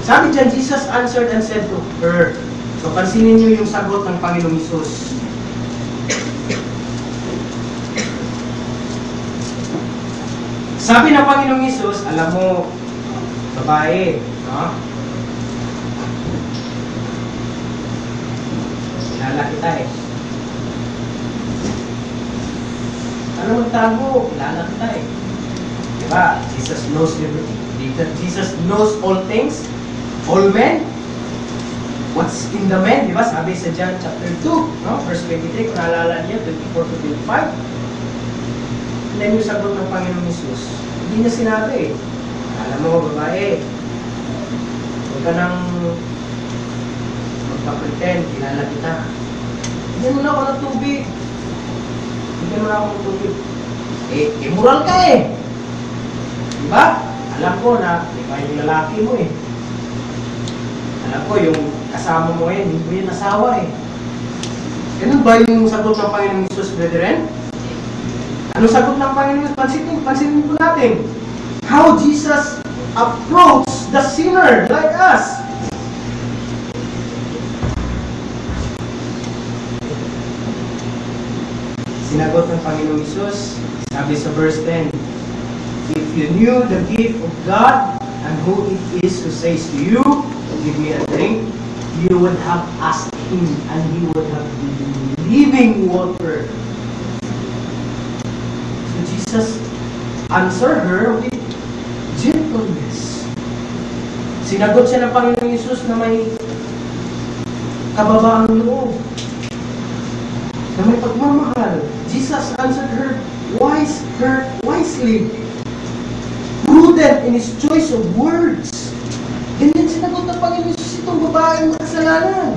sabi dyan, Jesus answered and said to her. So, pansinin niyo yung sagot ng Panginoong Hesus. Sabi ng Panginoong Hesus, alam mo, babae, no? Kilala kita eh. Ano magtago? Kilala kita eh. Diba? Jesus knows everything. Jesus knows all things, all men. What's in the man, diba? Sabi sa John chapter 2, no? Verse 23, kung naalala niya, 24 to 25. Tignan yung sagot ng Panginoong Hesus. Hindi niya sinabi eh. Alam mo, babae, huwag ka nang magpapretend, kilala kita. Bigyan mo na ako ng tubig. Bigyan mo na ako ng tubig. Eh, immoral ka eh. Diba? Alam ko na, diba yung lalaki mo eh. Alam ko, yung kasama mo eh, hindi ko yung asawa eh. Ganun ba yung sagot ng Panginoong Hesus, brethren? Ano sagot ng Panginoon? Pansinin po natin. How Jesus approached the sinner like us. Sinagot ng Panginoong Hesus, sabi sa verse 10, if you knew the gift of God and who it is who says to you, give me a drink, you would have asked him and he would have given you living water. Jesus answered her with gentleness. Sinagot siya ng Panginoong Hesus na may kababaang loob, na may pagmamahal. Jesus answered her wisely, prudent in his choice of words. Ganyan sinagot ng Panginoong Hesus itong babaeng makasalanan.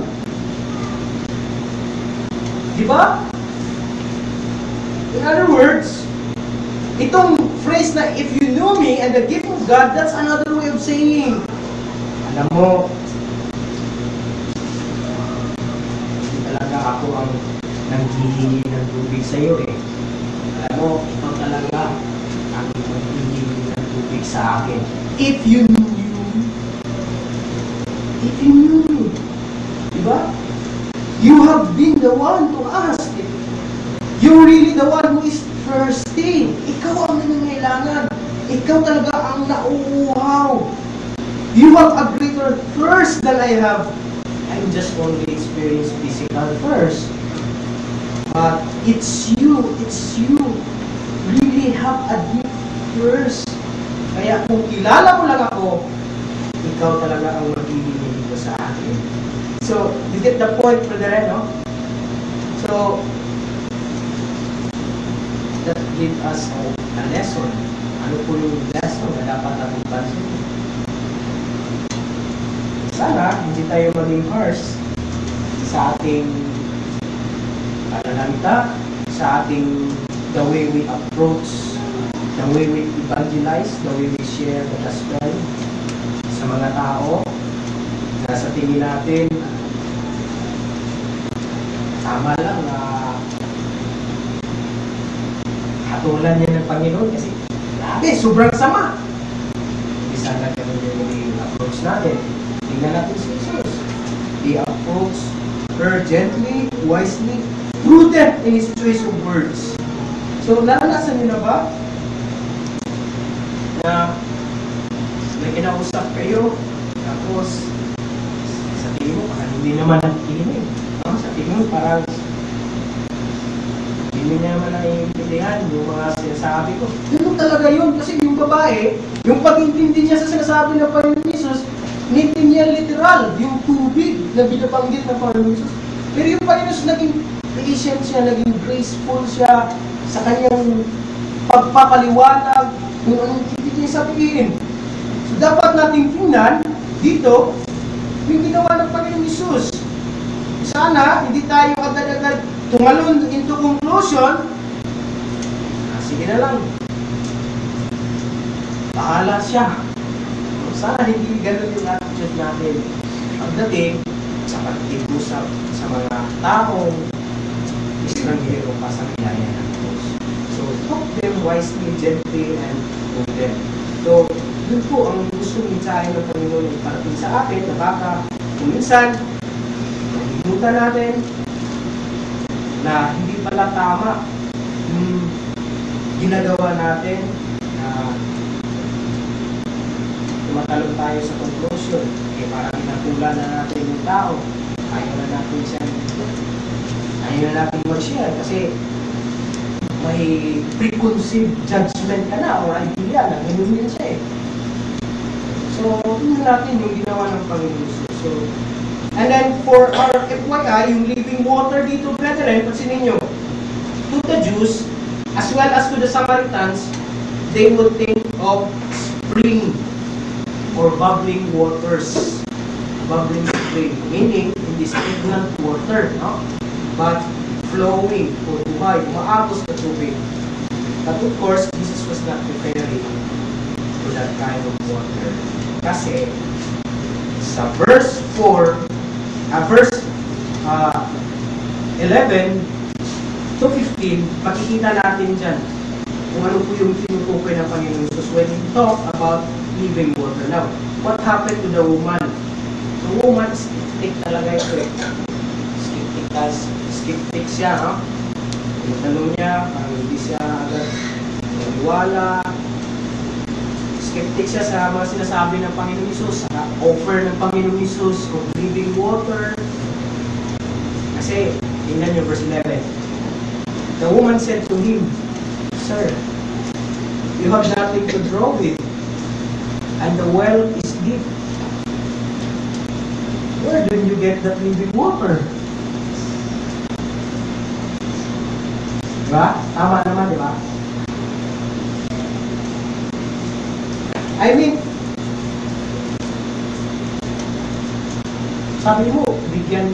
Diba? In other words, itong phrase na, if you know me and the gift of God, that's another way of saying, alam mo, hindi talaga ako ang nanghihingi ng tubig sa iyo eh. Alam mo, ikaw talaga ang nanghihingi ng tubig sa akin. If you knew me. Diba? You have been the one to ask. You're really the one who is thirsty. Ikaw ang nangangailangan. Ikaw talaga ang nauuhaw. You have a greater thirst than I have. I'm just only experiencing physical thirst. But it's you really have a deep thirst. Kaya kung kilala mo lang ako, ikaw talaga ang magbibigay dito sa akin. So, you get the point, brother, no? So, that give us a lesson. Ano po yung lesson na dapat natin pansin? Sana, hindi tayo maging harsh sa ating pananalita, sa ating the way we approach, the way we evangelize, the way we share the gospel sa mga tao na sa tingin natin tama lang na hatulan niya ng Panginoon kasi grabe, sobrang sama. Isa na ganun yung approach natin. Tingnan natin si Jesus. He approached her gently, wisely, prudent in his choice of words. So, naranasan niyo na ba na may kinausap kayo tapos sa tingin mo parang hindi naman nakikinig. No? Sa tingin mo parang hindi niya naman naiintindihan yung mga sinasabi ko. Ganun talaga yun kasi yung babae, yung pag-intindi niya sa sinasabi ng Panginoon Jesus, nintindi niya literal, yung tubig na binabanggit ng Panginoon Jesus. Pero yung Panginoon Jesus naging patient siya, naging graceful siya sa kanyang pagpapaliwanag kung anong ibig niya sabihin. So dapat nating tingnan dito yung ginawa ng Panginoon Jesus. Sana hindi tayo agad-agad tumalon into conclusion. Sige na lang. Bahala siya. Sana hindi ganun yung attitude natin pagdating sa pagkikusap sa mga taong estranghero pa sa biyaya ng Diyos. So, talk them wisely, gently, and prudent. So, yun po ang gusto mensahe ng Panginoon yung parating sa atin na baka kuminsan nakikita natin na hindi pala tama yung ginagawa natin na tumatalon tayo sa conclusion. Eh, parang inatula na natin yung tao. Ayaw na natin siya. Ayaw na natin mag-share kasi may preconceived judgment ka na or idea na ganun din siya eh. So, tingnan natin yung ginawa ng Panginoon Jesus. So, and then for our FYI, yung living water dito, brethren, pansinin nyo, to the Jews, as well as to the Samaritans, they would think of spring or bubbling waters. Bubbling spring, meaning hindi stagnant water, no? But flowing or buhay, umaagos na tubig. But of course, Jesus was not referring to that kind of water. Kasi sa verse 11 to 15, makikita natin dyan kung ano po yung tinutukoy ng Panginoon Jesus when he talk about living water. Now, what happened to the woman? The woman, skeptic talaga ito eh. Skeptic siya, no? Yung tanong niya, parang hindi siya agad maniwala. Skeptic siya sa mga sinasabi ng Panginoon Jesus, sa offer ng Panginoon Jesus of living water. Kasi, tingnan niyo verse 11. The woman said to him, Sir, you have nothing to draw with, and the well is deep. Where do you get that living water? Diba? Tama naman, diba? I mean, sabi mo, bigyan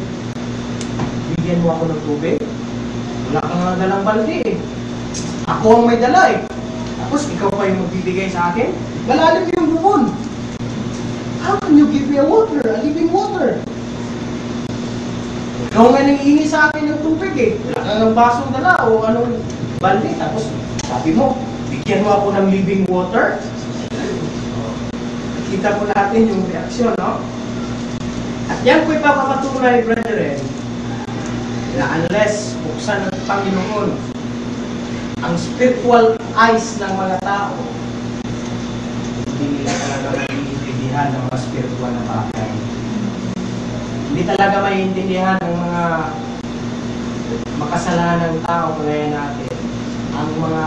mo ako ng tubig. Wala kang nga dalang balde eh. Ako ang may dala eh. Tapos ikaw pa yung magbibigay sa akin? Malalim yung bubon. How can you give me a water, a living water? Ikaw nga nangihingi sa akin ng tubig eh. Wala kang ng basong dala o anong balde. Tapos sabi mo, bigyan mo ako ng living water? Kita po natin yung reaksyon, no? At yan po ipapapatunay, brethren, na unless buksan ng Panginoon ang spiritual eyes ng mga tao, hindi nila talaga maiintindihan ng mga spiritual na bagay. Hindi talaga maiintindihan ng mga makasalanang tao ngayon natin ang mga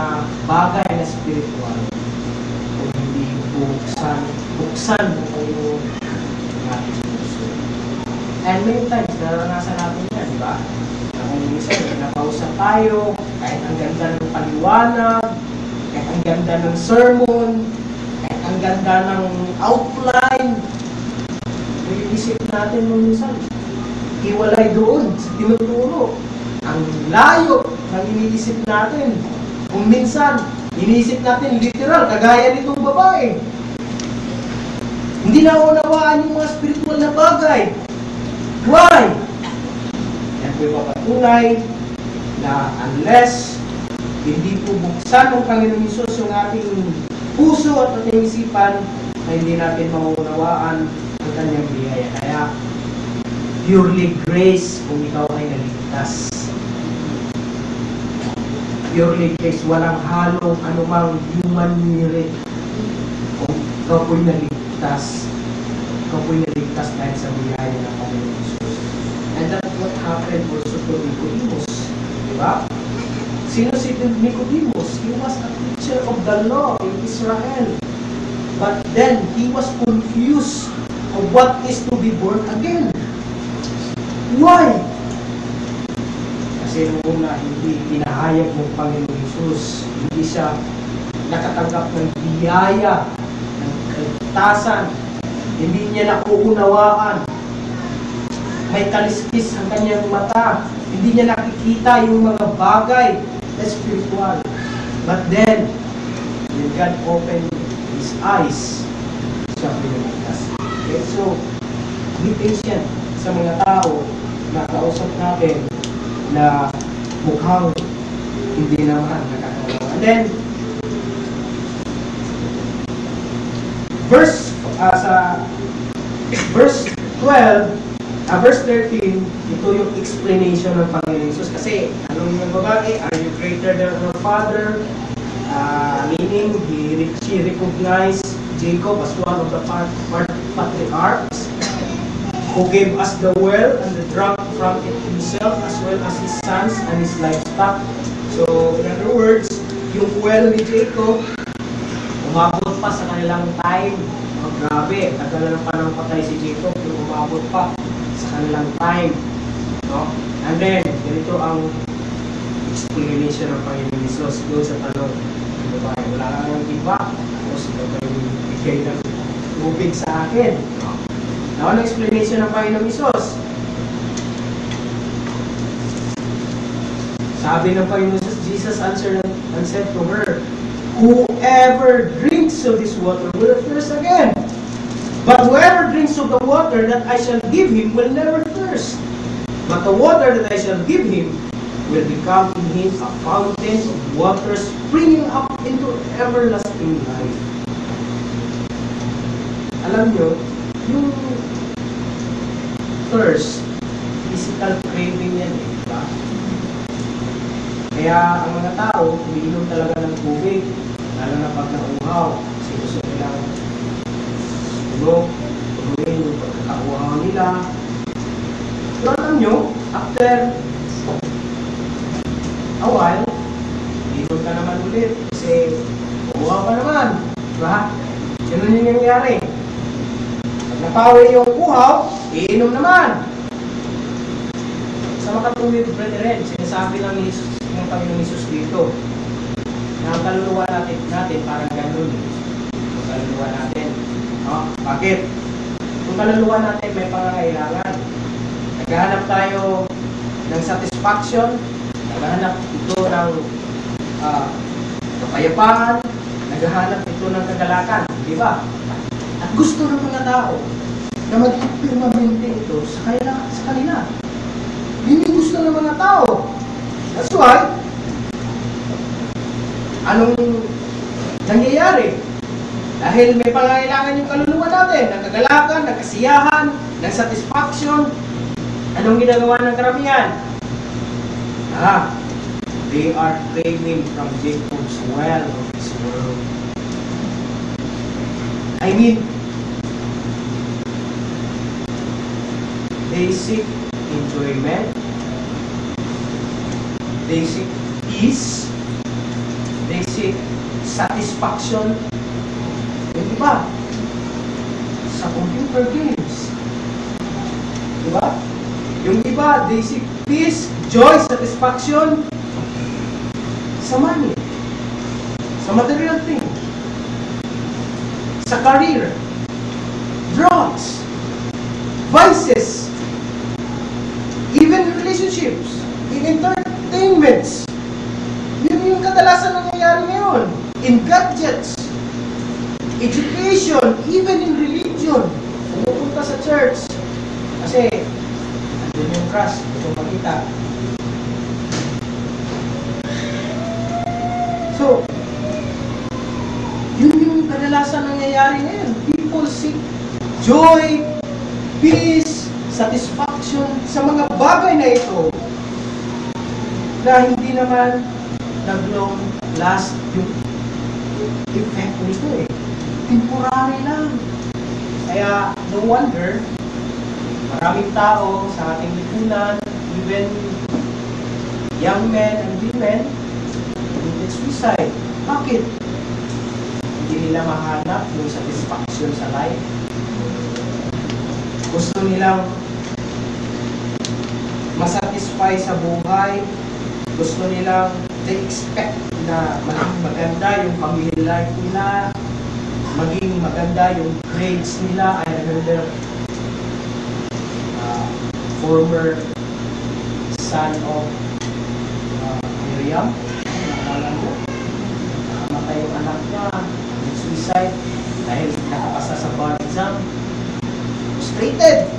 bagay na spiritual kung hindi buksan ng Panginoon ng ating puso. And many times, naranasan natin yan, di ba? Na kung minsan, napausap tayo, kahit ang ganda ng paliwanag, kahit ang ganda ng sermon, kahit ang ganda ng outline, iisip natin nung minsan, iwalay doon sa tinuturo. Ang layo ng iniisip natin Kung minsan, iniisip natin literal, kagaya nitong babae. Hindi naunawaan yung mga spiritual na bagay. Why? Yan po ipapatunay na unless hindi po buksan ng Panginoon Hesus yung ating puso at ating isipan, na hindi natin maunawaan ang kanyang biyaya. Kaya, purely grace kung ikaw ay naligtas. Purely grace, walang halong anumang human merit. Kung ikaw po'y naligtas, ikaw po'y naligtas dahil sa biyaya ng Panginoon Hesus. And that's what happened also to Nicodemus. Diba? Sino si Nicodemus? He was a teacher of the law in Israel. But then, he was confused of what is to be born again. Why? Kasi nung una, hindi pinahayag ng Panginoon Hesus. Hindi siya nakatanggap ng biyaya, ng kaligtasan. Hindi niya nakuunawaan. May kaliskis ang kanyang mata. Hindi niya nakikita yung mga bagay na spiritual. But then, when God opened His eyes, siya pinaligtas. Okay, so, be patient sa mga tao na kausap natin na mukhang hindi naman nakakalawa. And then, verse 12, verse 13, ito yung explanation ng Panginoon Hesus. Kasi, anong yung babae? Are you greater than your father? Meaning, she recognized Jacob as one of the patriarchs who gave us the well and the drunk from it himself as well as his sons and his livestock. So, in other words, yung well ni Jacob, umabot pa sa kanilang time. Oh, grabe, tagal na panahon patay si Jacob, yung umabot pa sa kanilang time. No? And then, ganito ang explanation ng Panginoon Hesus doon sa tanong. Babae, wala kang iba. Tapos ito kayo bigay ng tubig sa akin. No? Now, ano explanation ng Panginoon Hesus? Sabi ng Panginoon Hesus, Jesus answered and said to her, whoever drinks of this water will thirst again. But whoever drinks of the water that I shall give him will never thirst. But the water that I shall give him will become in him a fountain of water springing up into everlasting life. Alam nyo, yung thirst, physical craving yan eh, diba? Kaya ang mga tao, umiinom talaga ng tubig, lalo na pag nauuhaw, kasi gusto nilang tuloy yung pagkakauhaw nila. Pero alam nyo, after a while, inom ka naman ulit kasi uhaw ka naman. Diba? Ganun yung nangyayari. Pag napawi yung uhaw, iinom naman. Sa makatuwid, brethren, sinasabi ng Panginoong Hesus dito na ang kaluluwa natin parang ganun. Ang kaluluwa natin. No? Bakit? Ang kaluluwa natin may pangangailangan. Naghahanap tayo ng satisfaction, naghahanap ito ng kapayapaan, naghahanap ito ng kagalakan, di ba? At gusto ng mga tao na maging permanente ito sa kanila. Yun yung gusto ng mga tao. That's why, anong nangyayari? Dahil may pangangailangan yung kaluluwa natin, ng kagalakan, ng kasiyahan, ng satisfaction, anong ginagawa ng karamihan? They are craving from Jacob's well of this world. I mean, they seek enjoyment, they seek peace, they seek satisfaction. Yung iba, sa computer games. Diba? Yung iba, they seek peace, joy, satisfaction sa money, sa material thing, sa career, drugs, vices, even relationships, in entertainments. Yun yung kadalasan kadalasan nangyayari ngayon? In gadgets, education, even in religion. Pumupunta sa church. Kasi, andun yung crush, gusto makita. So, yun yung kadalasan nangyayari ngayon. People seek joy, peace, satisfaction sa mga bagay na ito na hindi naman nag-long last yung effect nito eh. Temporary lang. Kaya, no wonder, maraming tao sa ating lipunan, even young men and women, commit suicide. Bakit? Hindi nila mahanap yung satisfaction sa life. Gusto nilang masatisfy sa buhay. Gusto nilang they expect na maging maganda yung family life nila, maging maganda yung grades nila. I remember former son of Miriam, naalala mo, nakamatay yung anak niya, suicide dahil nakapasa sa bar exam, frustrated.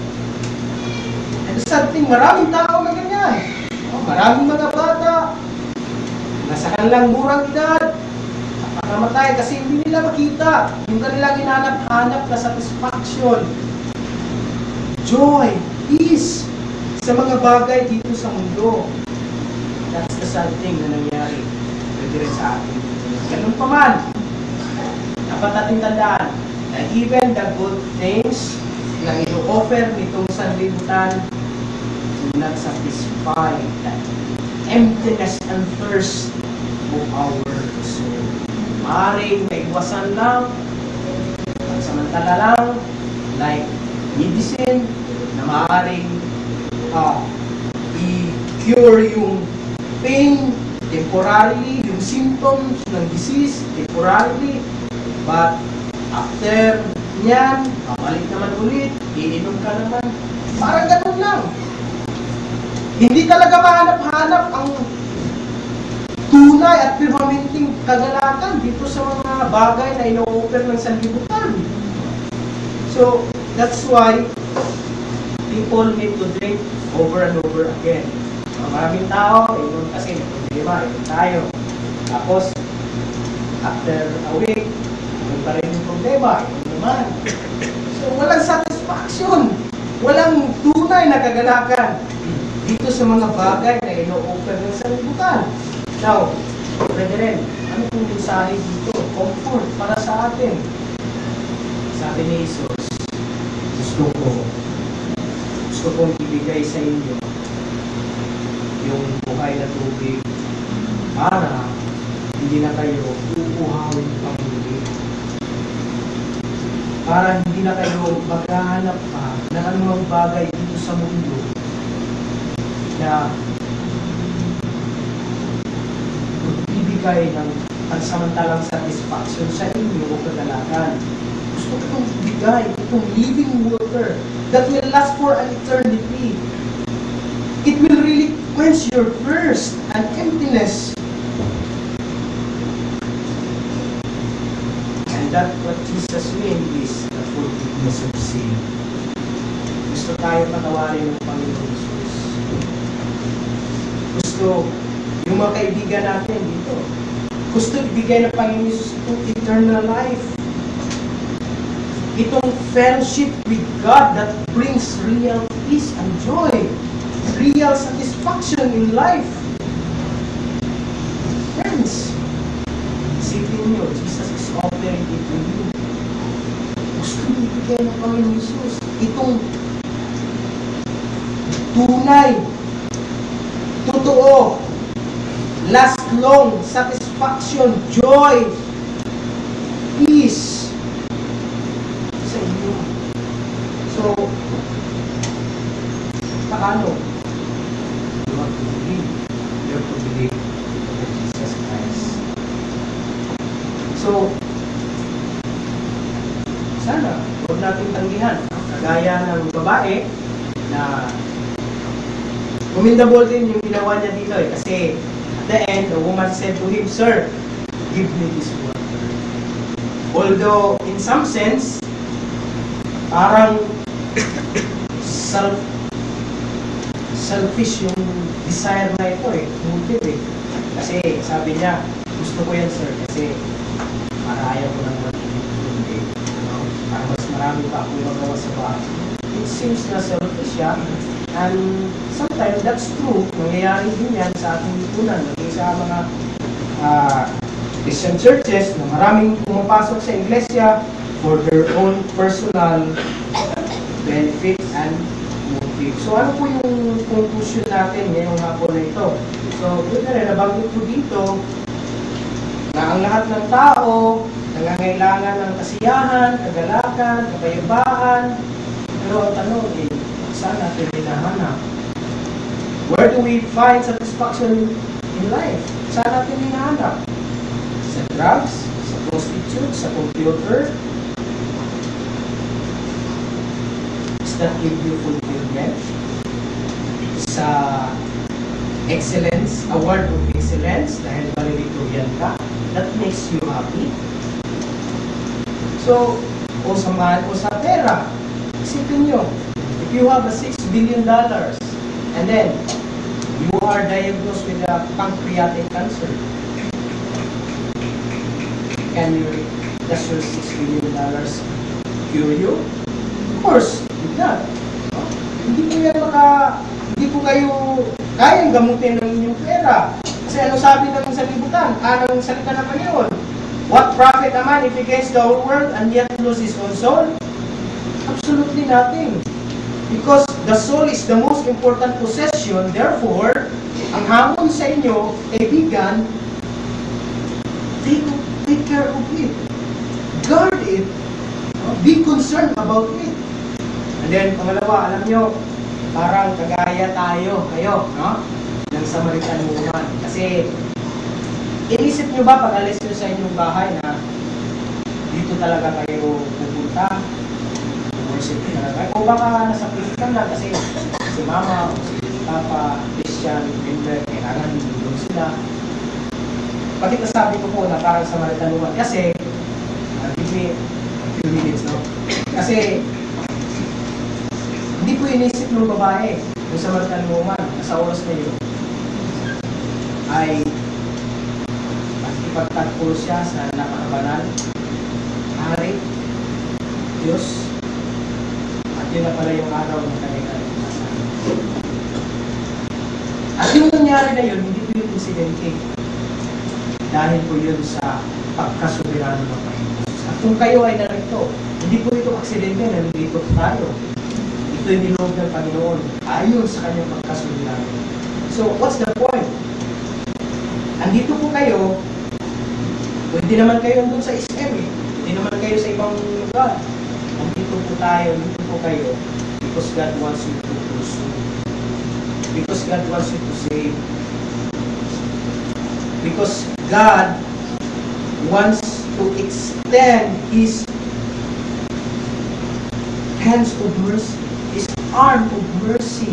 And the sad thing, maraming tao na ganyan. Maraming mga bata nasa kanilang murang edad nakakamatay kasi hindi nila makita yung kanilang hinanap-hanap na satisfaction, joy, peace sa mga bagay dito sa mundo. That's the sad thing na nangyari pwede rin sa atin. Ganun pa man, dapat natin tandaan na even the good things na ino-offer nitong sanlibutan do not satisfy that emptiness and thirst of our soul. Maaaring maiwasan lang, pansamantala lang, like medicine, na maaaring i-cure yung pain temporarily, yung symptoms ng disease temporarily, but after niyan, babalik naman ulit, iinom ka naman. Parang ganun lang. Hindi talaga mahanap-hanap ang tunay at permanenteng kagalakan dito sa mga bagay na ino-offer ng sanlibutan. So, that's why people need to drink over and over again. Maraming tao, inom kasi may problema, inom tayo. Tapos, after a week, inom pa rin yung problema, inom naman. So, walang satisfaction. Walang tunay na kagalakan dito sa mga bagay na ino-offer ng sanlibutan. Now, pwede rin, ano kung mensahe dito? Comfort para sa atin. Sabi ni Jesus, gusto kong ibigay sa inyo yung buhay na tubig para hindi na kayo uuhawin pang muli. Para hindi na kayo maghahanap pa ng anumang bagay dito sa mundo na magbibigay ng pansamantalang satisfaction sa inyo o kagalakan. Gusto ko itong bigay, itong living water that will last for an eternity. It will really quench your thirst and emptiness. And that's what Jesus means is the forgiveness of sin. Gusto tayo patawarin ng Panginoon Jesus. Gusto yung mga kaibigan natin dito. Gusto ibigay ng Panginoon Jesus itong eternal life. Itong fellowship with God that brings real peace and joy. Real satisfaction in life. Friends, isipin nyo, Jesus is offering it to you. Gusto ibigay ng Panginoon Jesus itong tunay, totoo, last long satisfaction, joy, peace sa inyo. So, paano? You have to believe. You have to believe in Jesus Christ. So, sana, huwag natin tanggihan. Kagaya ng babae na commendable din yung ginawa niya dito eh. Kasi the end, the woman said to him, "Sir, give me this water." Although, in some sense, parang selfish yung desire na ito motive Kasi sabi niya, gusto ko yan sir, kasi para ayaw ko lang mag-ibig. Para mas marami pa akong magawa sa bahay. It seems na selfish siya. And sometimes that's true. Nangyayari din yan sa ating lipunan. Maging sa mga Christian churches na maraming pumapasok sa iglesia for their own personal benefit and motive. So ano po yung conclusion natin ngayong hapon na ito? So, yun na rin, nabanggit ko dito na ang lahat ng tao nangangailangan ng kasiyahan, kagalakan, kapayapaan. Pero ang tanong saan natin hinahanap? Where do we find satisfaction in life? Saan natin hinahanap? Sa drugs, sa prostitute, sa computer? Does that give you fulfillment? Sa excellence, award of excellence, dahil valedictorian ka, that makes you happy. So, o sa mahal o sa pera, isipin nyo, if you have a $6 billion and then you are diagnosed with a pancreatic cancer, does your $6 billion cure you? Of course, not. Hindi po kayo kayang gamutin ng inyong pera. Kasi ano sabi ng sanlibutan? Anong salita ng Panginoon? What profit a man if he gains the whole world and yet lose his own soul? Absolutely nothing. Because the soul is the most important possession. Therefore, ang hamon sa inyo, kaibigan, take care of it. Guard it. Be concerned about it. And then, pangalawa, alam nyo, parang kagaya kayo, no? Ng Samaritan woman. Kasi, inisip nyo ba pag alis nyo sa inyong bahay na dito talaga kayo pupunta? Worship talaga? O baka nasa Christian lang kasi si mama o si papa, Christian, member, kailangan doon sila. Bakit nasabi ko po na parang Samaritan woman? Kasi, give me a few minutes, no? Kasi, hindi po inisip ng babae, yung Samaritan woman, sa oras na yun, ay ipagtagpo siya sa napakabanal, hari, Diyos, at yun na pala yung araw ng kanyang kaligtasan. At yung nangyari na yun, hindi po yung insidente. Dahil po yun sa pagkasoberano ng Panginoon. At kung kayo ay narito, hindi po ito aksidente na nandito tayo. Ito yung niloob ng Panginoon ayon sa kanyang pagkasoberano. So, what's the point? Andito po kayo, pwede naman kayo doon sa SM Hindi naman kayo sa ibang lugar. Andito po tayo, dito po kayo, because God wants you to pursue. Because God wants you to save. Because God wants to extend His hands of mercy, His arm of mercy.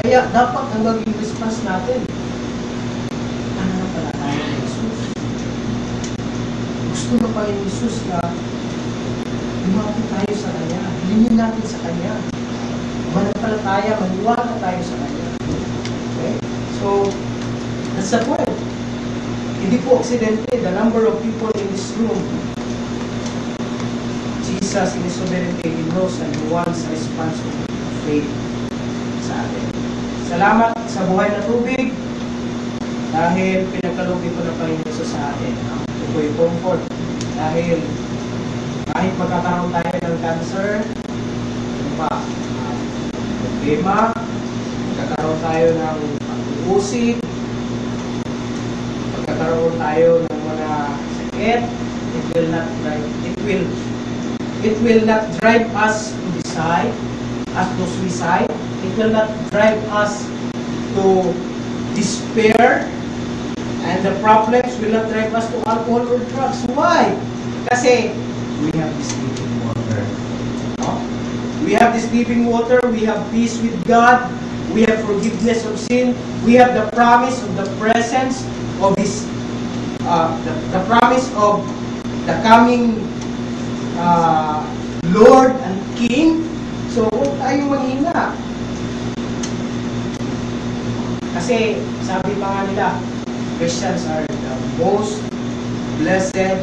Kaya dapat ang maging response natin, ano na pala tayo ng Jesus? Gusto na pa yung Jesus na lumapit tayo sa Kanya, hilingin natin sa Kanya. Manampalataya, maniwala tayo sa Kanya. Okay? So, that's the point. Hindi po aksidente, the number of people in this room, Jesus in His sovereignty, He knows and He wants a response of faith sa atin. Salamat sa buhay na tubig dahil pinagkalugin ko ng Panginoon sa atin. Ito po yung comfort dahil kahit magkakaroon tayo ng cancer, problema, magkakaroon tayo ng pag-uusig, magkakaroon tayo ng mga sakit, it will not drive us to decide, as to suicide. It will not drive us to despair, and the problems will not drive us to alcohol or drugs. Why? Kasi we have this living water. No? We have this living water, we have peace with God, We have forgiveness of sin. We have the promise of the presence of His, the promise of the coming Lord and King. So, huwag tayong manghina. Kasi, sabi pa nga nila, Christians are the most blessed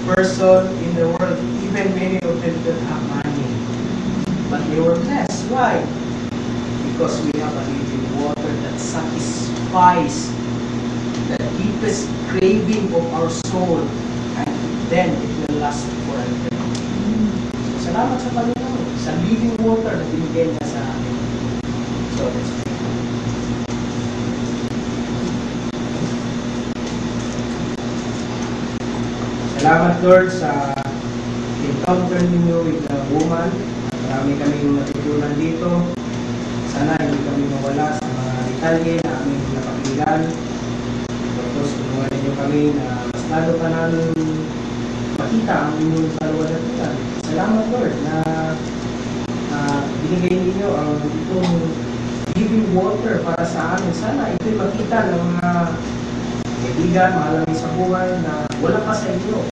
person in the world. Even many of them don't have money. But they were blessed. Why? Because we have a living water that satisfies the deepest craving of our soul, and then it will last forever. So, salamat sa Panginoon sa living water na binigay niya sa amin. So, let's pray. Salamat, Lord, sa encounter ninyo with the woman. Marami kaming natutunan dito. Sana hindi kami mawala sa mga detalye na aming napakinggan. Tapos, tulungan ninyo kami na mas lalo pa namin makita ang inyong kaluwalhatian. Salamat, Lord, na binigay ninyo ang itong living water para sa amin. Sana ito'y makita ng mga kaibigan, mahalangin sa buhay na wala pa sa inyo.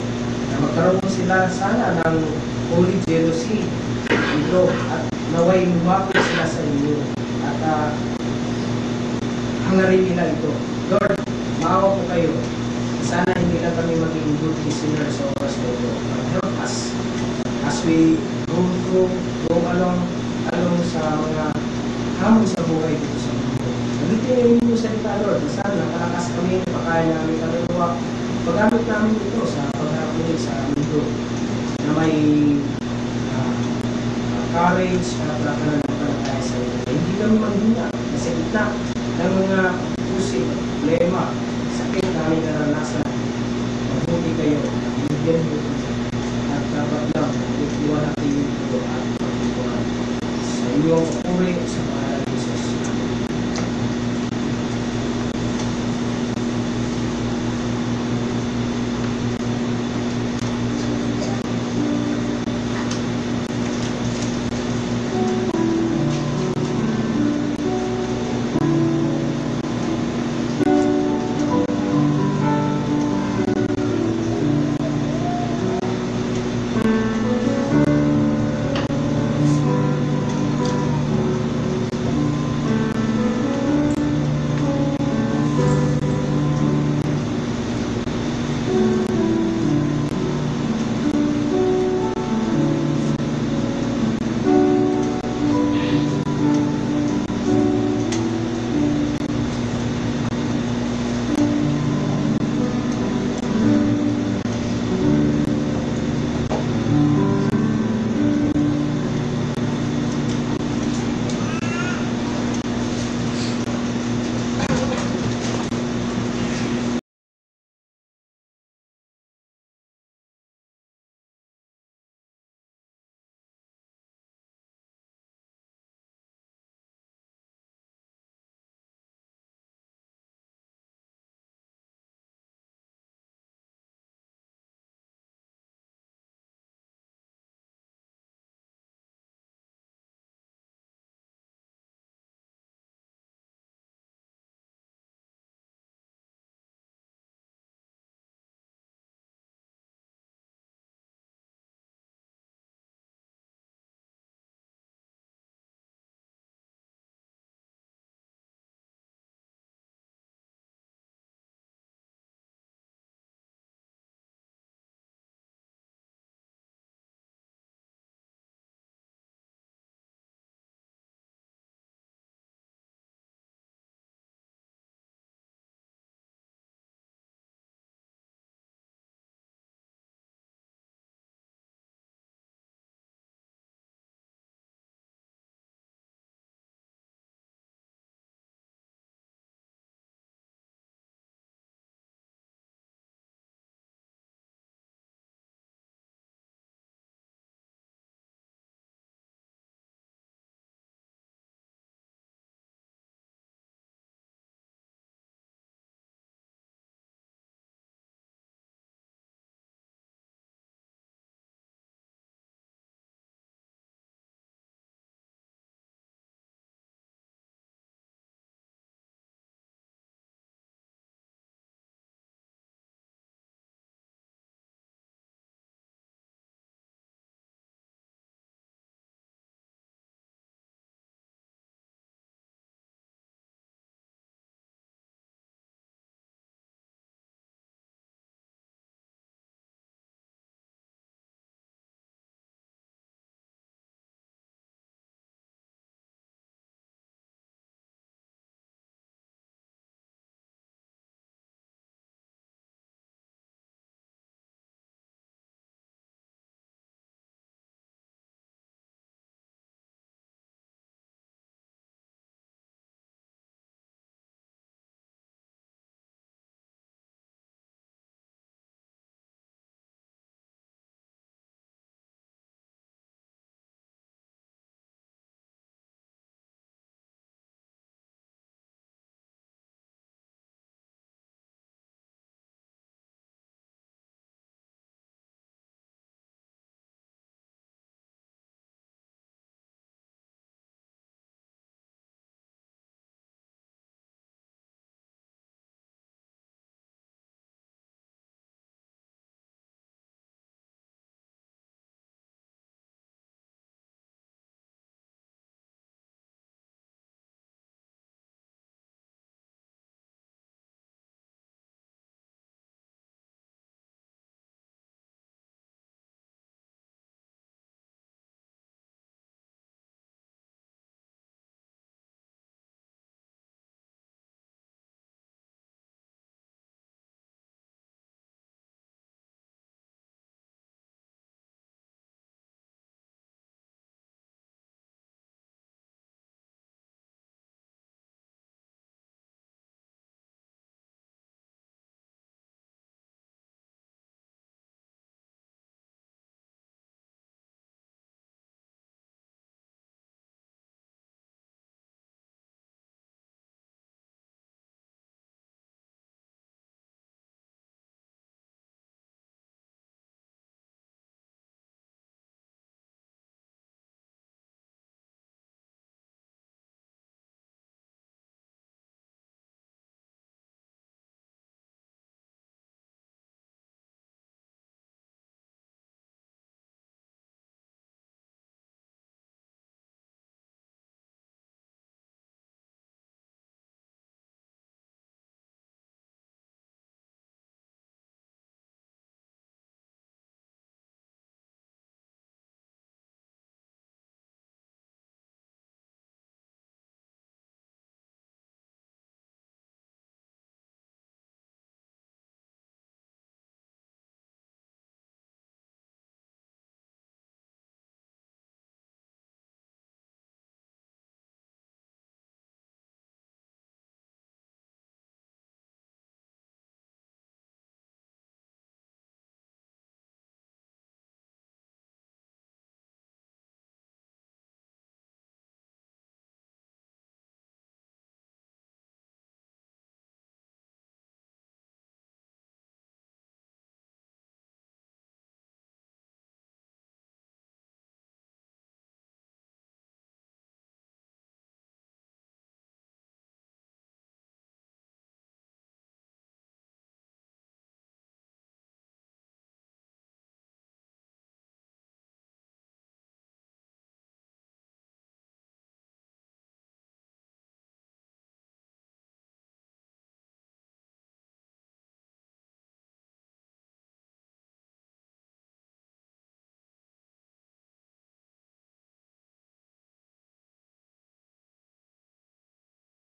Na magkaroon sila sana ng holy jealousy dito at naway lumapit sila sa inyo. At hangarin nila ito. Lord, maawa po kayo. Sana hindi na kami maging good listeners of us, Lord. Help us as we go along sa mga hamon sa buhay dito sa mundo. Nagitirin ninyo sa ita, Lord. Sana nakalakas kami, pakain namin kaluluwa. Paggamit namin ito sa pagharapin sa mundo na may courage at pananampalataya sa iyo. Hindi kami manghina sa gitna ng mga pusi, problema, sakit na aming naranasan. Mabuti kayo. Bigyan mo